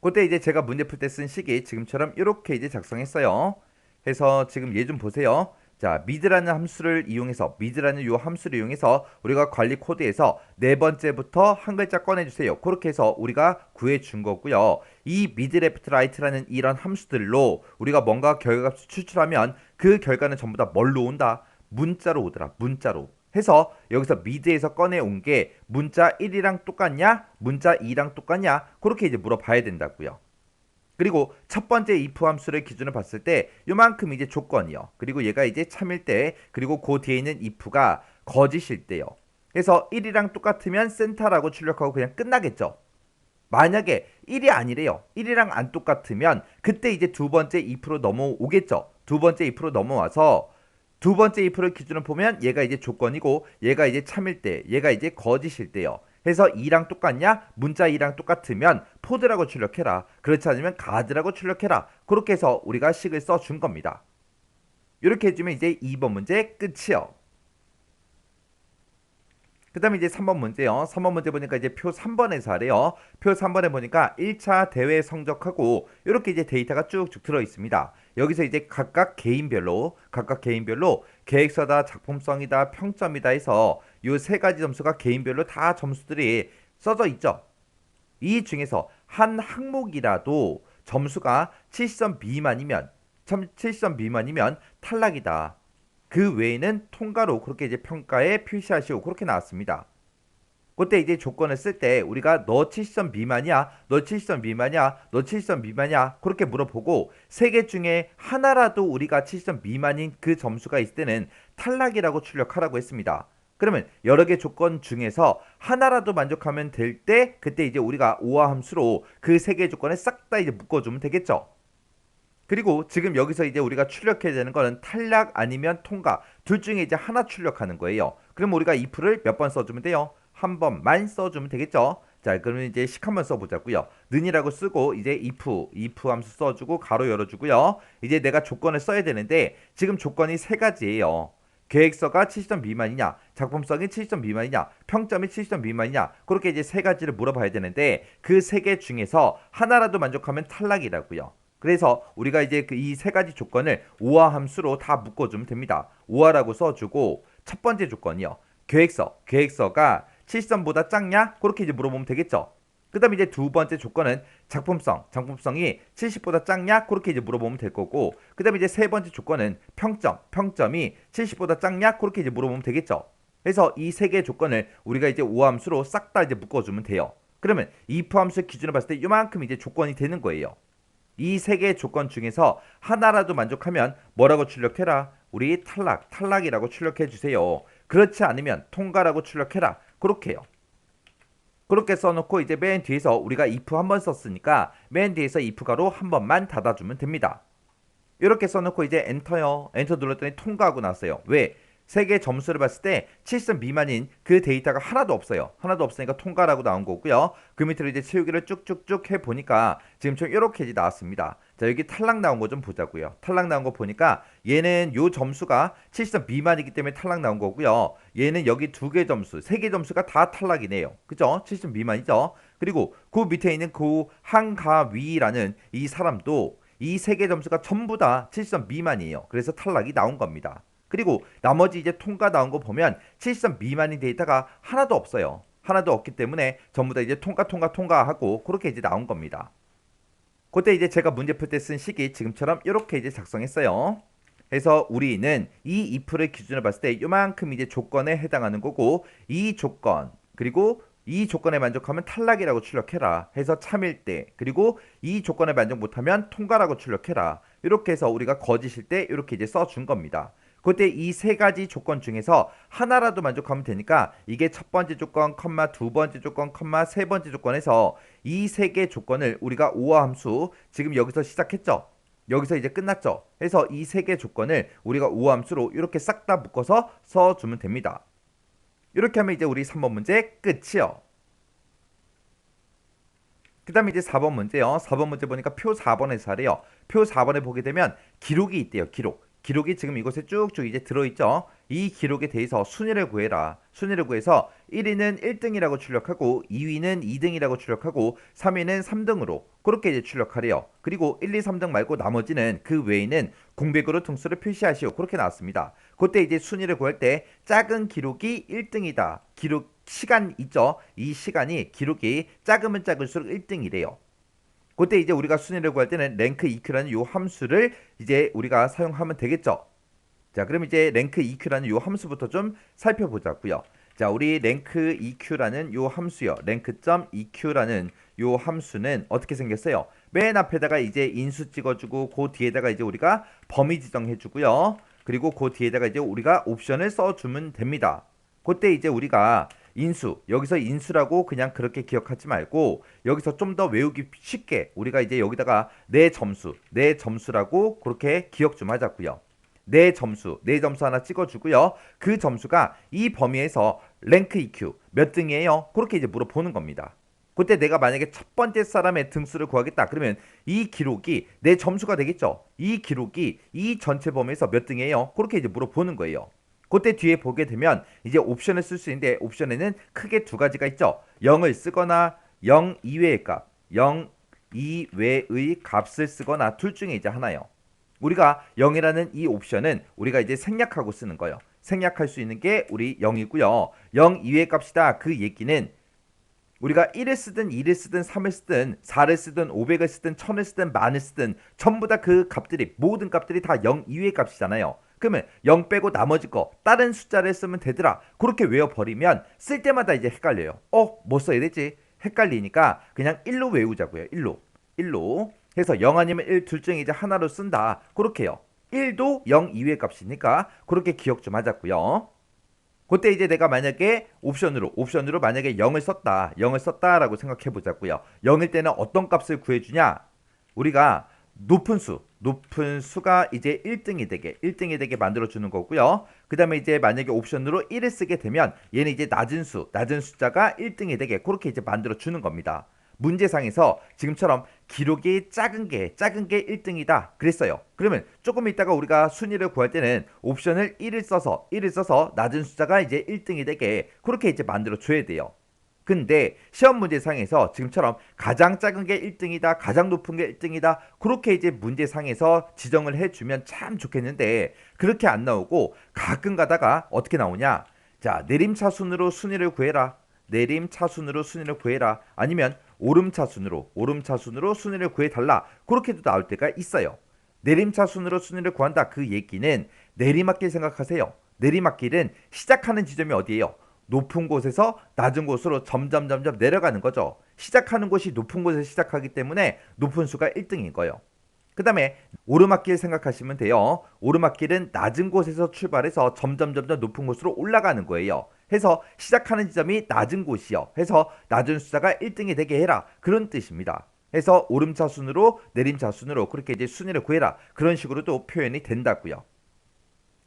그때 이제 제가 문제 풀 때 쓴 식이 지금처럼 이렇게 이제 작성했어요. 해서 지금 얘 좀 보세요. 자, mid라는 함수를 이용해서 mid라는 요 함수를 이용해서 우리가 관리 코드에서 네 번째부터 한 글자 꺼내주세요. 그렇게 해서 우리가 구해준 거고요. 이 mid, left, right라는 이런 함수들로 우리가 뭔가 결과값을 추출하면 그 결과는 전부 다 뭘로 온다? 문자로 오더라. 문자로. 해서 여기서 mid에서 꺼내온 게 문자 1이랑 똑같냐? 문자 2랑 똑같냐? 그렇게 이제 물어봐야 된다고요. 그리고 첫 번째 if 함수를 기준으로 봤을 때 요만큼 이제 조건이요. 그리고 얘가 이제 참일 때 그리고 그 뒤에 있는 if가 거짓일 때요. 그래서 1이랑 똑같으면 센터라고 출력하고 그냥 끝나겠죠. 만약에 1이 아니래요. 1이랑 안 똑같으면 그때 이제 두 번째 if로 넘어오겠죠. 두 번째 if로 넘어와서 두 번째 if를 기준으로 보면 얘가 이제 조건이고 얘가 이제 참일 때 얘가 이제 거짓일 때요. 해서 2랑 똑같냐? 문자 2랑 똑같으면 포드라고 출력해라. 그렇지 않으면 가드라고 출력해라. 그렇게 해서 우리가 식을 써준 겁니다. 이렇게 해주면 이제 2번 문제 끝이요. 그 다음에 이제 3번 문제요. 3번 문제 보니까 이제 표 3번에서 하래요. 표 3번에 보니까 1차 대회 성적하고 이렇게 이제 데이터가 쭉쭉 들어 있습니다. 여기서 이제 각각 개인별로 계획서다, 작품성이다, 평점이다 해서 요 세 가지 점수가 개인별로 다 점수들이 써져 있죠. 이 중에서 한 항목이라도 점수가 70점 미만이면 탈락이다. 그 외에는 통과로 그렇게 이제 평가에 표시하시오. 그렇게 나왔습니다. 그때 이제 조건을 쓸 때 우리가 너 70점 미만이야, 너 70점 미만이야, 너 70점 미만이야 그렇게 물어보고 세 개 중에 하나라도 우리가 70점 미만인 그 점수가 있을 때는 탈락이라고 출력하라고 했습니다. 그러면 여러 개 조건 중에서 하나라도 만족하면 될 때 그때 이제 우리가 오화 함수로 그 세 개 조건을 싹 다 이제 묶어주면 되겠죠. 그리고 지금 여기서 이제 우리가 출력해야 되는 거는 탈락 아니면 통과 둘 중에 이제 하나 출력하는 거예요. 그럼 우리가 if를 몇 번 써주면 돼요? 한 번만 써주면 되겠죠. 자, 그러면 이제 식 한번 써보자고요. 는이라고 쓰고 이제 if 함수 써주고 가로 열어주고요. 이제 내가 조건을 써야 되는데 지금 조건이 세 가지예요. 계획서가 70점 미만이냐, 작품성이 70점 미만이냐, 평점이 70점 미만이냐, 그렇게 이제 세 가지를 물어봐야 되는데 그 세 개 중에서 하나라도 만족하면 탈락이라고요. 그래서 우리가 이제 이 세 가지 조건을 오화 함수로 다 묶어주면 됩니다. 오화라고 써주고 첫 번째 조건이요. 계획서가 70점보다 작냐? 그렇게 이제 물어보면 되겠죠. 그 다음에 이제 두 번째 조건은 작품성이 70보다 작냐? 그렇게 이제 물어보면 될 거고, 그 다음에 이제 세 번째 조건은 평점이 70보다 작냐? 그렇게 이제 물어보면 되겠죠. 그래서 이 세 개의 조건을 우리가 이제 오함수로 싹 다 이제 묶어주면 돼요. 그러면 if 함수 기준으로 봤을 때 이만큼 이제 조건이 되는 거예요. 이 세 개의 조건 중에서 하나라도 만족하면 뭐라고 출력해라? 우리 탈락이라고 출력해 주세요. 그렇지 않으면 통과라고 출력해라. 그렇게요. 그렇게 써놓고 이제 맨 뒤에서 우리가 if 한 번 썼으니까 맨 뒤에서 if 가로 한 번만 닫아주면 됩니다. 이렇게 써놓고 이제 엔터요. 엔터 눌렀더니 통과하고 나왔어요. 왜? 세 개 점수를 봤을 때 70점 미만인 그 데이터가 하나도 없어요. 하나도 없으니까 통과라고 나온 거고요. 그 밑으로 이제 채우기를 쭉쭉쭉 해보니까 지금처럼 이렇게 이제 나왔습니다. 자, 여기 탈락 나온 거 좀 보자고요. 탈락 나온 거 보니까 얘는 요 점수가 70점 미만이기 때문에 탈락 나온 거고요. 얘는 여기 두 개 점수, 세 개 점수가 다 탈락이네요. 그죠? 70점 미만이죠. 그리고 그 밑에 있는 그 한가위라는 이 사람도 이 세 개 점수가 전부 다 70점 미만이에요. 그래서 탈락이 나온 겁니다. 그리고 나머지 이제 통과 나온 거 보면 70점 미만인 데이터가 하나도 없어요. 하나도 없기 때문에 전부 다 이제 통과하고 그렇게 이제 나온 겁니다. 그때 이제 제가 문제 풀 때 쓴 식이 지금처럼 이렇게 이제 작성했어요. 그래서 우리는 이 if를 기준으로 봤을 때 이만큼 이제 조건에 해당하는 거고, 이 조건 그리고 이 조건에 만족하면 탈락이라고 출력해라 해서 참일 때, 그리고 이 조건에 만족 못하면 통과라고 출력해라. 이렇게 해서 우리가 거짓일 때 이렇게 이제 써준 겁니다. 그때 이 세 가지 조건 중에서 하나라도 만족하면 되니까 이게 첫 번째 조건, 두 번째 조건, 세 번째 조건에서 이 세 개 조건을 우리가 오화 함수 지금 여기서 시작했죠. 여기서 이제 끝났죠. 그래서 이 세 개 조건을 우리가 오화 함수로 이렇게 싹 다 묶어서 써주면 됩니다. 이렇게 하면 이제 우리 3번 문제 끝이요. 그 다음에 이제 4번 문제요. 4번 문제 보니까 표 4번에서 하래요. 표 4번에 보게 되면 기록이 있대요. 기록이 지금 이곳에 쭉쭉 이제 들어있죠. 이 기록에 대해서 순위를 구해라. 순위를 구해서 1위는 1등이라고 출력하고 2위는 2등이라고 출력하고 3위는 3등으로 그렇게 이제 출력하래요. 그리고 1, 2, 3등 말고 나머지는 그 외에는 공백으로 등수를 표시하시오. 그렇게 나왔습니다. 그때 이제 순위를 구할 때 작은 기록이 1등이다. 기록 시간 있죠. 이 시간이 기록이 작으면 작을수록 1등이래요. 그때 이제 우리가 순위를 구할 때는 랭크 EQ라는 요 함수를 이제 우리가 사용하면 되겠죠. 자, 그럼 이제 랭크 EQ라는 요 함수부터 좀 살펴보자고요. 자, 우리 랭크 EQ라는 요 함수요. 랭크.EQ라는 요 함수는 어떻게 생겼어요? 맨 앞에다가 이제 인수 찍어주고 그 뒤에다가 이제 우리가 범위 지정해주고요. 그리고 그 뒤에다가 이제 우리가 옵션을 써주면 됩니다. 그때 이제 우리가 여기서 인수라고 그냥 그렇게 기억하지 말고 여기서 좀 더 외우기 쉽게 우리가 이제 여기다가 내 점수라고 그렇게 기억 좀 하자고요. 내 점수 하나 찍어주고요. 그 점수가 이 범위에서 랭크 EQ 몇 등이에요? 그렇게 이제 물어보는 겁니다. 그때 내가 만약에 첫 번째 사람의 등수를 구하겠다. 그러면 이 기록이 내 점수가 되겠죠. 이 기록이 이 전체 범위에서 몇 등이에요? 그렇게 이제 물어보는 거예요. 그때 뒤에 보게 되면 이제 옵션을 쓸 수 있는데 옵션에는 크게 두 가지가 있죠. 0을 쓰거나 0 이외의 값을 쓰거나 둘 중에 이제 하나요. 우리가 0이라는 이 옵션은 우리가 이제 생략하고 쓰는 거예요. 생략할 수 있는 게 우리 0이고요. 0 이외의 값이다. 그 얘기는 우리가 1을 쓰든 2를 쓰든 3을 쓰든 4를 쓰든 500을 쓰든 1000을 쓰든 만을 쓰든 전부 다 그 값들이 모든 값들이 다 0 이외의 값이잖아요. 그러면 0 빼고 나머지 거 다른 숫자를 쓰면 되더라. 그렇게 외워버리면 쓸 때마다 이제 헷갈려요. 뭐 써야 되지? 헷갈리니까 그냥 1로 외우자고요. 1로 해서 0 아니면 1 둘 중에 이제 하나로 쓴다. 그렇게요. 1도 0 이외의 값이니까 그렇게 기억 좀 하자고요. 그때 이제 내가 만약에 옵션으로 만약에 0을 썼다라고 생각해 보자고요. 0일 때는 어떤 값을 구해주냐? 우리가 높은 수가 이제 1등이 되게 만들어주는 거고요. 그 다음에 이제 만약에 옵션으로 1을 쓰게 되면 얘는 이제 낮은 숫자가 1등이 되게 그렇게 이제 만들어주는 겁니다. 문제상에서 지금처럼 기록이 작은 게 1등이다 그랬어요. 그러면 조금 있다가 우리가 순위를 구할 때는 옵션을 1을 써서 낮은 숫자가 이제 1등이 되게 그렇게 이제 만들어줘야 돼요. 근데 시험 문제상에서 지금처럼 가장 작은 게 1등이다, 가장 높은 게 1등이다, 그렇게 이제 문제상에서 지정을 해주면 참 좋겠는데 그렇게 안 나오고 가끔 가다가 어떻게 나오냐? 자, 내림차순으로 순위를 구해라. 내림차순으로 순위를 구해라. 아니면 오름차순으로 순위를 구해달라. 그렇게도 나올 때가 있어요. 내림차순으로 순위를 구한다. 그 얘기는 내리막길 생각하세요. 내리막길은 시작하는 지점이 어디예요? 높은 곳에서 낮은 곳으로 점점 내려가는 거죠. 시작하는 곳이 높은 곳에서 시작하기 때문에 높은 수가 1등인 거예요. 그 다음에 오르막길 생각하시면 돼요. 오르막길은 낮은 곳에서 출발해서 점점 높은 곳으로 올라가는 거예요. 해서 시작하는 지점이 낮은 곳이요. 해서 낮은 숫자가 1등이 되게 해라. 그런 뜻입니다. 해서 오름차순으로 내림차순으로 그렇게 이제 순위를 구해라. 그런 식으로도 표현이 된다고요.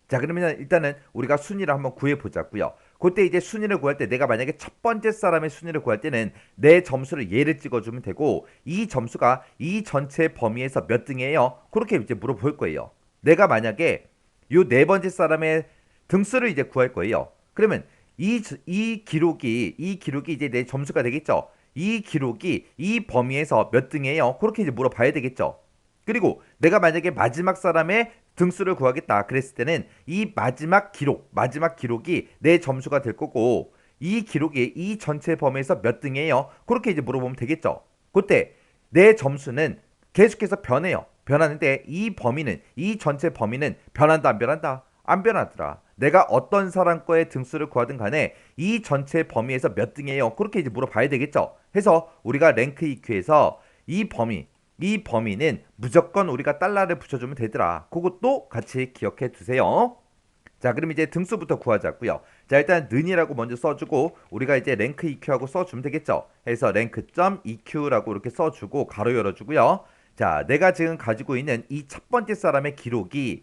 자, 그러면 일단은 우리가 순위를 한번 구해보자고요. 그때 이제 순위를 구할 때 내가 만약에 첫 번째 사람의 순위를 구할 때는 내 점수를 얘를 찍어주면 되고 이 점수가 이 전체 범위에서 몇 등이에요? 그렇게 이제 물어볼 거예요. 내가 만약에 요 네 번째 사람의 등수를 이제 구할 거예요. 그러면 이 기록이 이제 내 점수가 되겠죠. 이 기록이 이 범위에서 몇 등이에요? 그렇게 이제 물어봐야 되겠죠. 그리고 내가 만약에 마지막 사람의 등수를 구하겠다 그랬을 때는 이 마지막 기록이 내 점수가 될 거고 이 기록이 이 전체 범위에서 몇 등이에요? 그렇게 이제 물어보면 되겠죠. 그때 내 점수는 계속해서 변해요. 변하는데 이 전체 범위는 변한다 안 변한다? 안 변하더라. 내가 어떤 사람 거의 등수를 구하든 간에 이 전체 범위에서 몇 등이에요? 그렇게 이제 물어봐야 되겠죠. 해서 우리가 랭크 EQ에서 이 범위는 무조건 우리가 달러를 붙여주면 되더라. 그것도 같이 기억해 두세요. 자, 그럼 이제 등수부터 구하자고요. 자, 일단 는이라고 먼저 써주고 우리가 이제 랭크 EQ하고 써주면 되겠죠. 해서 랭크.EQ라고 이렇게 써주고 가로 열어주고요. 자, 내가 지금 가지고 있는 이 첫 번째 사람의 기록이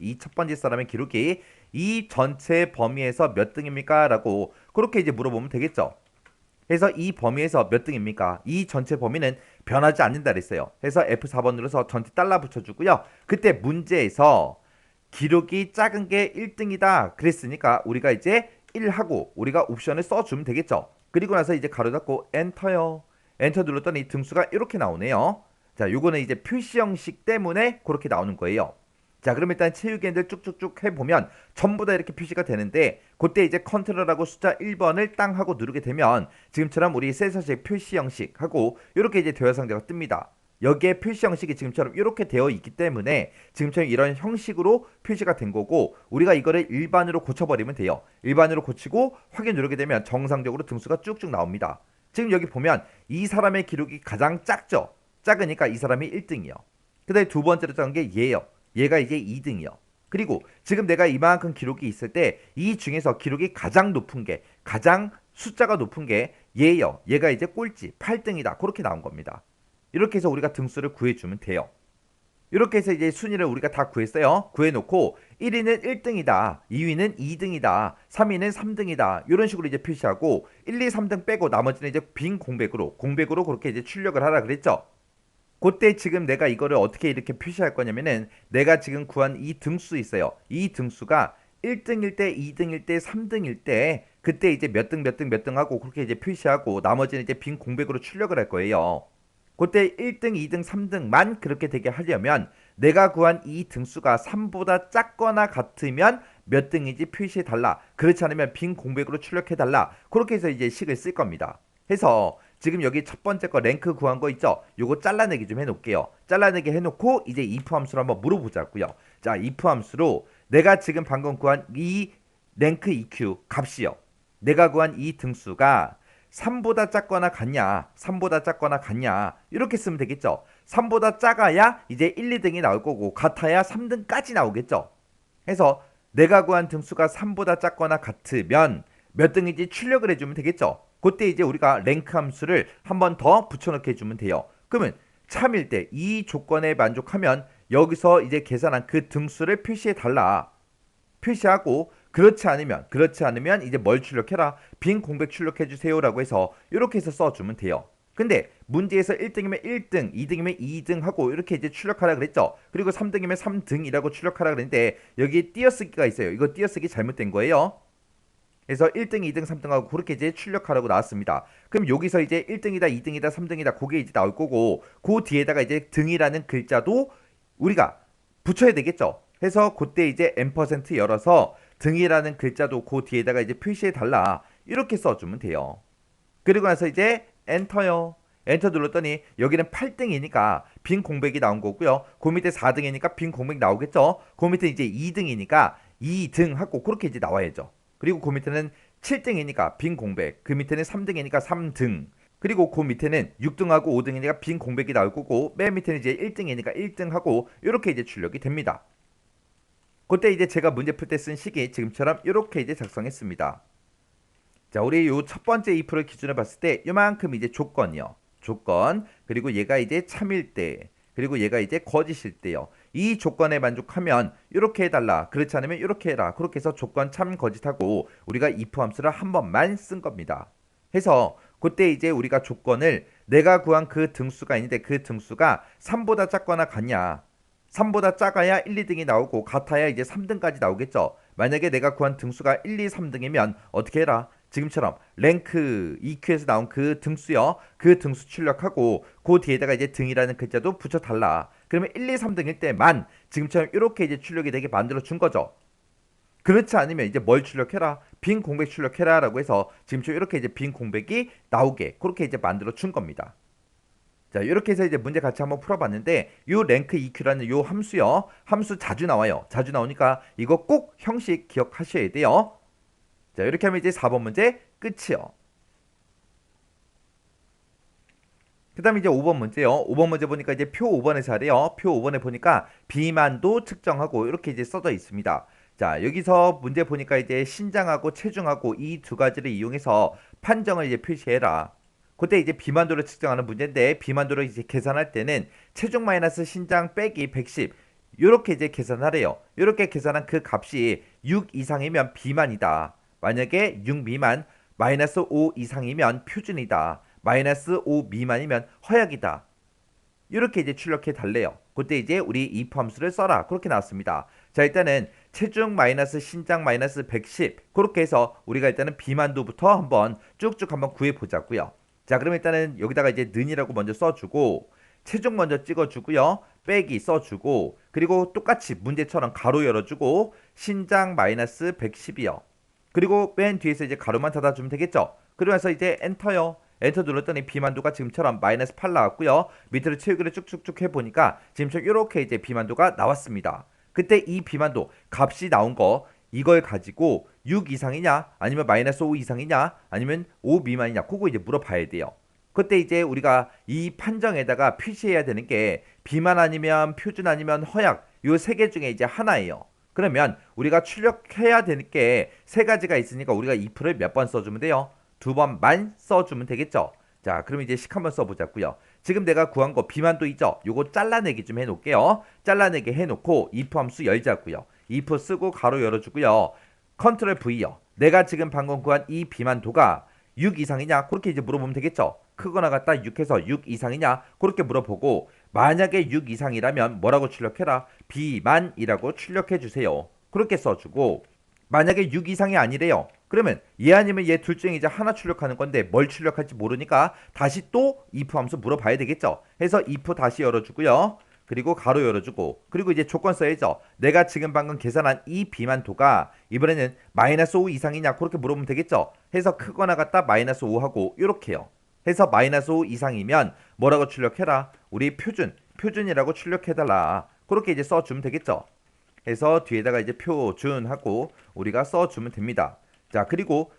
이 전체 범위에서 몇 등입니까? 라고 그렇게 이제 물어보면 되겠죠. 해서 이 범위에서 몇 등입니까? 이 전체 범위는 변하지 않는다 그랬어요. 해서 F4번 눌러서 전체 달러 붙여주고요. 그때 문제에서 기록이 작은 게 1등이다 그랬으니까 우리가 이제 1하고 우리가 옵션을 써주면 되겠죠. 그리고 나서 이제 가로 닫고 엔터요. 엔터 눌렀더니 등수가 이렇게 나오네요. 자, 요거는 이제 표시 형식 때문에 그렇게 나오는 거예요. 자, 그럼 일단 체육인들 쭉쭉쭉 해보면 전부 다 이렇게 표시가 되는데 그때 이제 컨트롤하고 숫자 1번을 땅 하고 누르게 되면 지금처럼 우리 셀서식 표시 형식하고 이렇게 이제 대화 상자가 뜹니다. 여기에 표시 형식이 지금처럼 이렇게 되어 있기 때문에 지금처럼 이런 형식으로 표시가 된 거고 우리가 이거를 일반으로 고쳐버리면 돼요. 일반으로 고치고 확인 누르게 되면 정상적으로 등수가 쭉쭉 나옵니다. 지금 여기 보면 이 사람의 기록이 가장 작죠. 작으니까 이 사람이 1등이요. 그 다음에 두 번째로 작은 게 얘예요. 얘가 이제 2등이요. 그리고 지금 내가 이만큼 기록이 있을 때 이 중에서 기록이 가장 높은 게 가장 숫자가 높은 게 얘예요. 얘가 이제 꼴찌 8등이다. 그렇게 나온 겁니다. 이렇게 해서 우리가 등수를 구해주면 돼요. 이렇게 해서 이제 순위를 우리가 다 구했어요. 구해놓고 1위는 1등이다. 2위는 2등이다. 3위는 3등이다. 이런 식으로 이제 표시하고 1, 2, 3등 빼고 나머지는 이제 빈 공백으로 그렇게 이제 출력을 하라 그랬죠. 그때 지금 내가 이거를 어떻게 이렇게 표시할 거냐면은 내가 지금 구한 이 등수 있어요. 이 등수가 1등일 때, 2등일 때, 3등일 때 그때 이제 몇 등 하고 그렇게 이제 표시하고 나머지는 이제 빈 공백으로 출력을 할 거예요. 그때 1등, 2등, 3등만 그렇게 되게 하려면 내가 구한 이 등수가 3보다 작거나 같으면 몇 등인지 표시해 달라. 그렇지 않으면 빈 공백으로 출력해 달라. 그렇게 해서 이제 식을 쓸 겁니다. 해서 지금 여기 첫 번째 거 랭크 구한 거 있죠? 요거 잘라내기 좀 해놓을게요. 잘라내기 해놓고 이제 if 함수로 한번 물어보자고요. 자, if 함수로 내가 지금 방금 구한 이 랭크 EQ 값이요. 내가 구한 이 등수가 3보다 작거나 같냐 이렇게 쓰면 되겠죠. 3보다 작아야 이제 1, 2등이 나올 거고 같아야 3등까지 나오겠죠. 해서 내가 구한 등수가 3보다 작거나 같으면 몇 등인지 출력을 해주면 되겠죠. 그때 이제 우리가 랭크 함수를 한 번 더 붙여넣게 해주면 돼요. 그러면 참일 때 이 조건에 만족하면 여기서 이제 계산한 그 등수를 표시해 달라. 표시하고 그렇지 않으면 이제 뭘 출력해라? 빈 공백 출력해 주세요라고 해서 이렇게 해서 써주면 돼요. 근데 문제에서 1등이면 1등, 2등이면 2등 하고 이렇게 이제 출력하라 그랬죠. 그리고 3등이면 3등이라고 출력하라 그랬는데 여기에 띄어쓰기가 있어요. 이거 띄어쓰기 잘못된 거예요. 그래서 1등, 2등, 3등하고 그렇게 이제 출력하라고 나왔습니다. 그럼 여기서 이제 1등이다, 2등이다, 3등이다 그게 이제 나올 거고 그 뒤에다가 이제 등이라는 글자도 우리가 붙여야 되겠죠. 해서 그때 이제 M% 열어서 등이라는 글자도 그 뒤에다가 이제 표시해 달라. 이렇게 써주면 돼요. 그리고 나서 이제 엔터요. 엔터 눌렀더니 여기는 8등이니까 빈 공백이 나온 거고요. 그 밑에 4등이니까 빈 공백 나오겠죠. 그 밑에 이제 2등이니까 2등 하고 그렇게 이제 나와야죠. 그리고 그 밑에는 7등이니까 빈 공백. 그 밑에는 3등이니까 3등. 그리고 그 밑에는 6등하고 5등이니까 빈 공백이 나올 거고 맨 밑에는 이제 1등이니까 1등하고 이렇게 이제 출력이 됩니다. 그때 이제 제가 문제 풀 때 쓴 식이 지금처럼 이렇게 이제 작성했습니다. 자, 우리 요 첫 번째 if를 기준으로 봤을 때 요만큼 이제 조건이요. 조건. 그리고 얘가 이제 참일 때. 그리고 얘가 이제 거짓일 때요. 이 조건에 만족하면 이렇게 해달라. 그렇지 않으면 이렇게 해라. 그렇게 해서 조건 참 거짓하고 우리가 if 함수를 한 번만 쓴 겁니다. 해서 그때 이제 우리가 조건을 내가 구한 그 등수가 있는데 그 등수가 3보다 작거나 같냐. 3보다 작아야 1, 2등이 나오고 같아야 이제 3등까지 나오겠죠. 만약에 내가 구한 등수가 1, 2, 3등이면 어떻게 해라? 지금처럼 랭크 EQ에서 나온 그 등수요. 그 등수 출력하고 그 뒤에다가 이제 등이라는 글자도 붙여달라. 그러면 1, 2, 3등일 때만 지금처럼 이렇게 이제 출력이 되게 만들어 준 거죠. 그렇지 않으면 이제 뭘 출력해라? 빈 공백 출력해라 라고 해서 지금처럼 이렇게 이제 빈 공백이 나오게 그렇게 이제 만들어 준 겁니다. 자, 이렇게 해서 이제 문제 같이 한번 풀어봤는데 요 랭크 EQ라는 요 함수요. 함수 자주 나와요. 자주 나오니까 이거 꼭 형식 기억하셔야 돼요. 자, 이렇게 하면 이제 4번 문제 끝이요. 그 다음에 이제 5번 문제요. 5번 문제 보니까 이제 표 5번에서 하래요. 표 5번에 보니까 비만도 측정하고 이렇게 이제 써져 있습니다. 자, 여기서 문제 보니까 이제 신장하고 체중하고 이 두 가지를 이용해서 판정을 이제 표시해라. 그때 이제 비만도를 측정하는 문제인데 비만도를 이제 계산할 때는 체중 마이너스 신장 빼기 110 이렇게 이제 계산하래요. 이렇게 계산한 그 값이 6 이상이면 비만이다. 만약에 6 미만 마이너스 5 이상이면 표준이다. 마이너스 5 미만이면 허약이다. 이렇게 이제 출력해 달래요. 그때 이제 우리 if 함수를 써라. 그렇게 나왔습니다. 자, 일단은 체중 마이너스 신장 마이너스 110 그렇게 해서 우리가 일단은 비만도부터 한번 쭉쭉 한번 구해 보자고요. 자, 그럼 일단은 여기다가 이제 는이라고 먼저 써주고 체중 먼저 찍어주고요. 빼기 써주고 그리고 똑같이 문제처럼 가로 열어주고 신장 마이너스 110이요. 그리고 맨 뒤에서 이제 가로만 닫아주면 되겠죠. 그러면서 이제 엔터요. 엔터 눌렀더니 비만도가 지금처럼 마이너스 8 나왔고요. 밑으로 채우기를 쭉쭉쭉 해보니까 지금처럼 이렇게 이제 비만도가 나왔습니다. 그때 이 비만도 값이 나온 거 이걸 가지고 6 이상이냐 아니면 마이너스 5 이상이냐 아니면 5 미만이냐 그거 이제 물어봐야 돼요. 그때 이제 우리가 이 판정에다가 표시해야 되는 게 비만 아니면 표준 아니면 허약 요 세 개 중에 이제 하나예요. 그러면 우리가 출력해야 되는 게 세 가지가 있으니까 우리가 if를 몇 번 써주면 돼요? 2번만 써주면 되겠죠. 자, 그럼 이제 식 한번 써보자고요. 지금 내가 구한 거 비만도 있죠. 요거 잘라내기 좀 해놓을게요. 잘라내기 해놓고 if 함수 열자고요. if 쓰고 가로 열어주고요. 컨트롤 V요. 내가 지금 방금 구한 이 비만도가 6 이상이냐 그렇게 이제 물어보면 되겠죠. 크거나 같다 6해서 6 이상이냐 그렇게 물어보고 만약에 6 이상이라면 뭐라고 출력해라? 비만이라고 출력해 주세요. 그렇게 써주고 만약에 6 이상이 아니래요. 그러면 얘 아니면 얘 둘 중에 이제 하나 출력하는 건데 뭘 출력할지 모르니까 다시 또 if 함수 물어봐야 되겠죠. 해서 if 다시 열어주고요. 그리고 가로 열어주고 그리고 이제 조건 써야죠. 내가 지금 방금 계산한 이 비만도가 이번에는 마이너스 5 이상이냐 그렇게 물어보면 되겠죠. 해서 크거나 같다 마이너스 5하고 이렇게요. 해서 마이너스 5 이상이면 뭐라고 출력해라? 우리 표준이라고 출력해달라. 그렇게 이제 써주면 되겠죠. 해서 뒤에다가 이제 표준하고 우리가 써주면 됩니다. 자, 그리고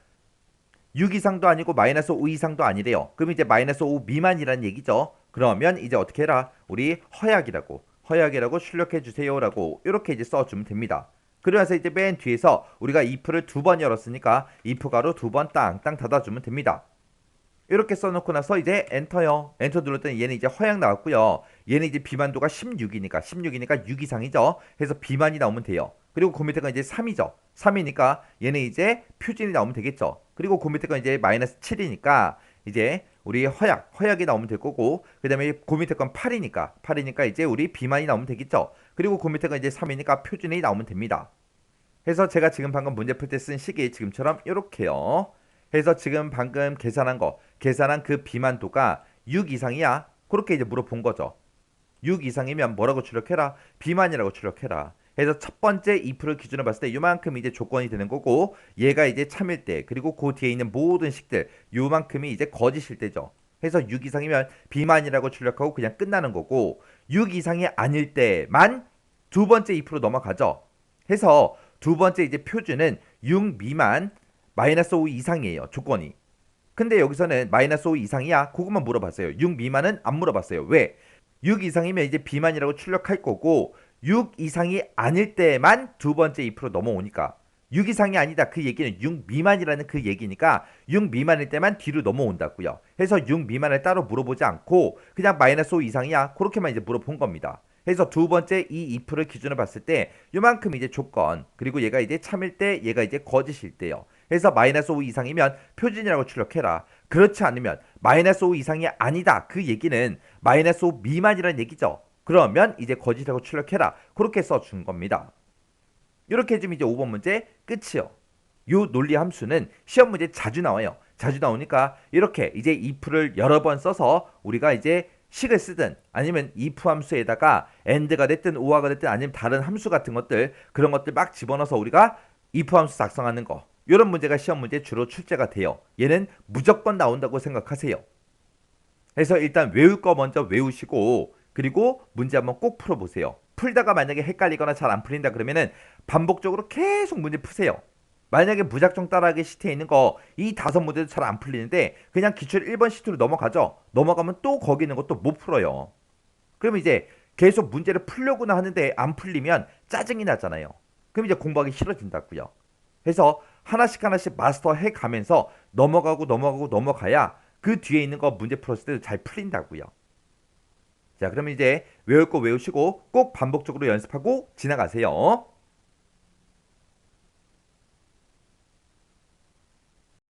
6 이상도 아니고 마이너스 5 이상도 아니래요. 그럼 이제 마이너스 5 미만이라는 얘기죠. 그러면 이제 어떻게 해라? 우리 허약이라고 출력해 주세요라고 이렇게 이제 써주면 됩니다. 그러면서 이제 맨 뒤에서 우리가 if를 2번 열었으니까 if 가로 2번 땅땅 닫아주면 됩니다. 이렇게 써놓고 나서 이제 엔터요. 엔터 눌렀더니 얘는 이제 허약 나왔고요. 얘는 이제 비만도가 16이니까 6 이상이죠. 그래서 비만이 나오면 돼요. 그리고 그 밑에 건 이제 3이죠. 3이니까 얘는 이제 표준이 나오면 되겠죠. 그리고 그 밑에 건 이제 마이너스 7이니까 이제 우리 허약이 나오면 될 거고, 그 다음에 그 밑에 건 8이니까 이제 우리 비만이 나오면 되겠죠. 그리고 그 밑에 건 이제 3이니까 표준이 나오면 됩니다. 그래서 제가 지금 방금 문제 풀 때 쓴 식이 지금처럼 이렇게요. 그래서 지금 방금 계산한 그 비만도가 6 이상이야. 그렇게 이제 물어본 거죠. 6 이상이면 뭐라고 출력해라? 비만이라고 출력해라. 그래서 첫 번째 if를 기준으로 봤을 때 요만큼 이제 조건이 되는 거고, 얘가 이제 참일 때, 그리고 그 뒤에 있는 모든 식들 요만큼이 이제 거짓일 때죠. 그래서 6 이상이면 비만이라고 출력하고 그냥 끝나는 거고, 6 이상이 아닐 때만 두 번째 if로 넘어가죠. 해서 두 번째 이제 표준은 6 미만 마이너스 5 이상이에요. 조건이. 근데 여기서는 마이너스 5 이상이야? 그것만 물어봤어요. 6 미만은 안 물어봤어요. 왜? 6 이상이면 이제 비만이라고 출력할 거고, 6 이상이 아닐 때만 두 번째 if로 넘어오니까, 6 이상이 아니다 그 얘기는 6 미만이라는 그 얘기니까 6 미만일 때만 뒤로 넘어온다고요. 그래서 6 미만을 따로 물어보지 않고 그냥 마이너스 5 이상이야 그렇게만 이제 물어본 겁니다. 그래서 두 번째 이 if를 기준으로 봤을 때 요만큼 이제 조건, 그리고 얘가 이제 참일 때, 얘가 이제 거짓일 때요. 그래서 마이너스 5 이상이면 표준이라고 출력해라. 그렇지 않으면 마이너스 5 이상이 아니다 그 얘기는 마이너스 5 미만이라는 얘기죠. 그러면 이제 거짓이라고 출력해라. 그렇게 써준 겁니다. 이렇게 해주면 이제 5번 문제 끝이요. 요 논리 함수는 시험 문제 자주 나와요. 자주 나오니까 이렇게 이제 if를 여러 번 써서 우리가 이제 식을 쓰든, 아니면 if 함수에다가 and가 됐든 or가 됐든, 아니면 다른 함수 같은 것들, 그런 것들 막 집어넣어서 우리가 if 함수 작성하는 거, 이런 문제가 시험 문제 주로 출제가 돼요. 얘는 무조건 나온다고 생각하세요. 그래서 일단 외울 거 먼저 외우시고, 그리고 문제 한번 꼭 풀어보세요. 풀다가 만약에 헷갈리거나 잘 안 풀린다 그러면은 반복적으로 계속 문제 푸세요. 만약에 무작정 따라하기 시트에 있는 거 이 5문제도 잘 안 풀리는데 그냥 기출 1번 시트로 넘어가죠. 넘어가면 또 거기 있는 것도 못 풀어요. 그러면 이제 계속 문제를 풀려고는 하는데 안 풀리면 짜증이 나잖아요. 그럼 이제 공부하기 싫어진다고요. 그래서 하나씩 마스터해 가면서 넘어가야 그 뒤에 있는 거 문제 풀었을 때도 잘 풀린다고요. 자, 그러면 이제 외울 거 외우시고 꼭 반복적으로 연습하고 지나가세요.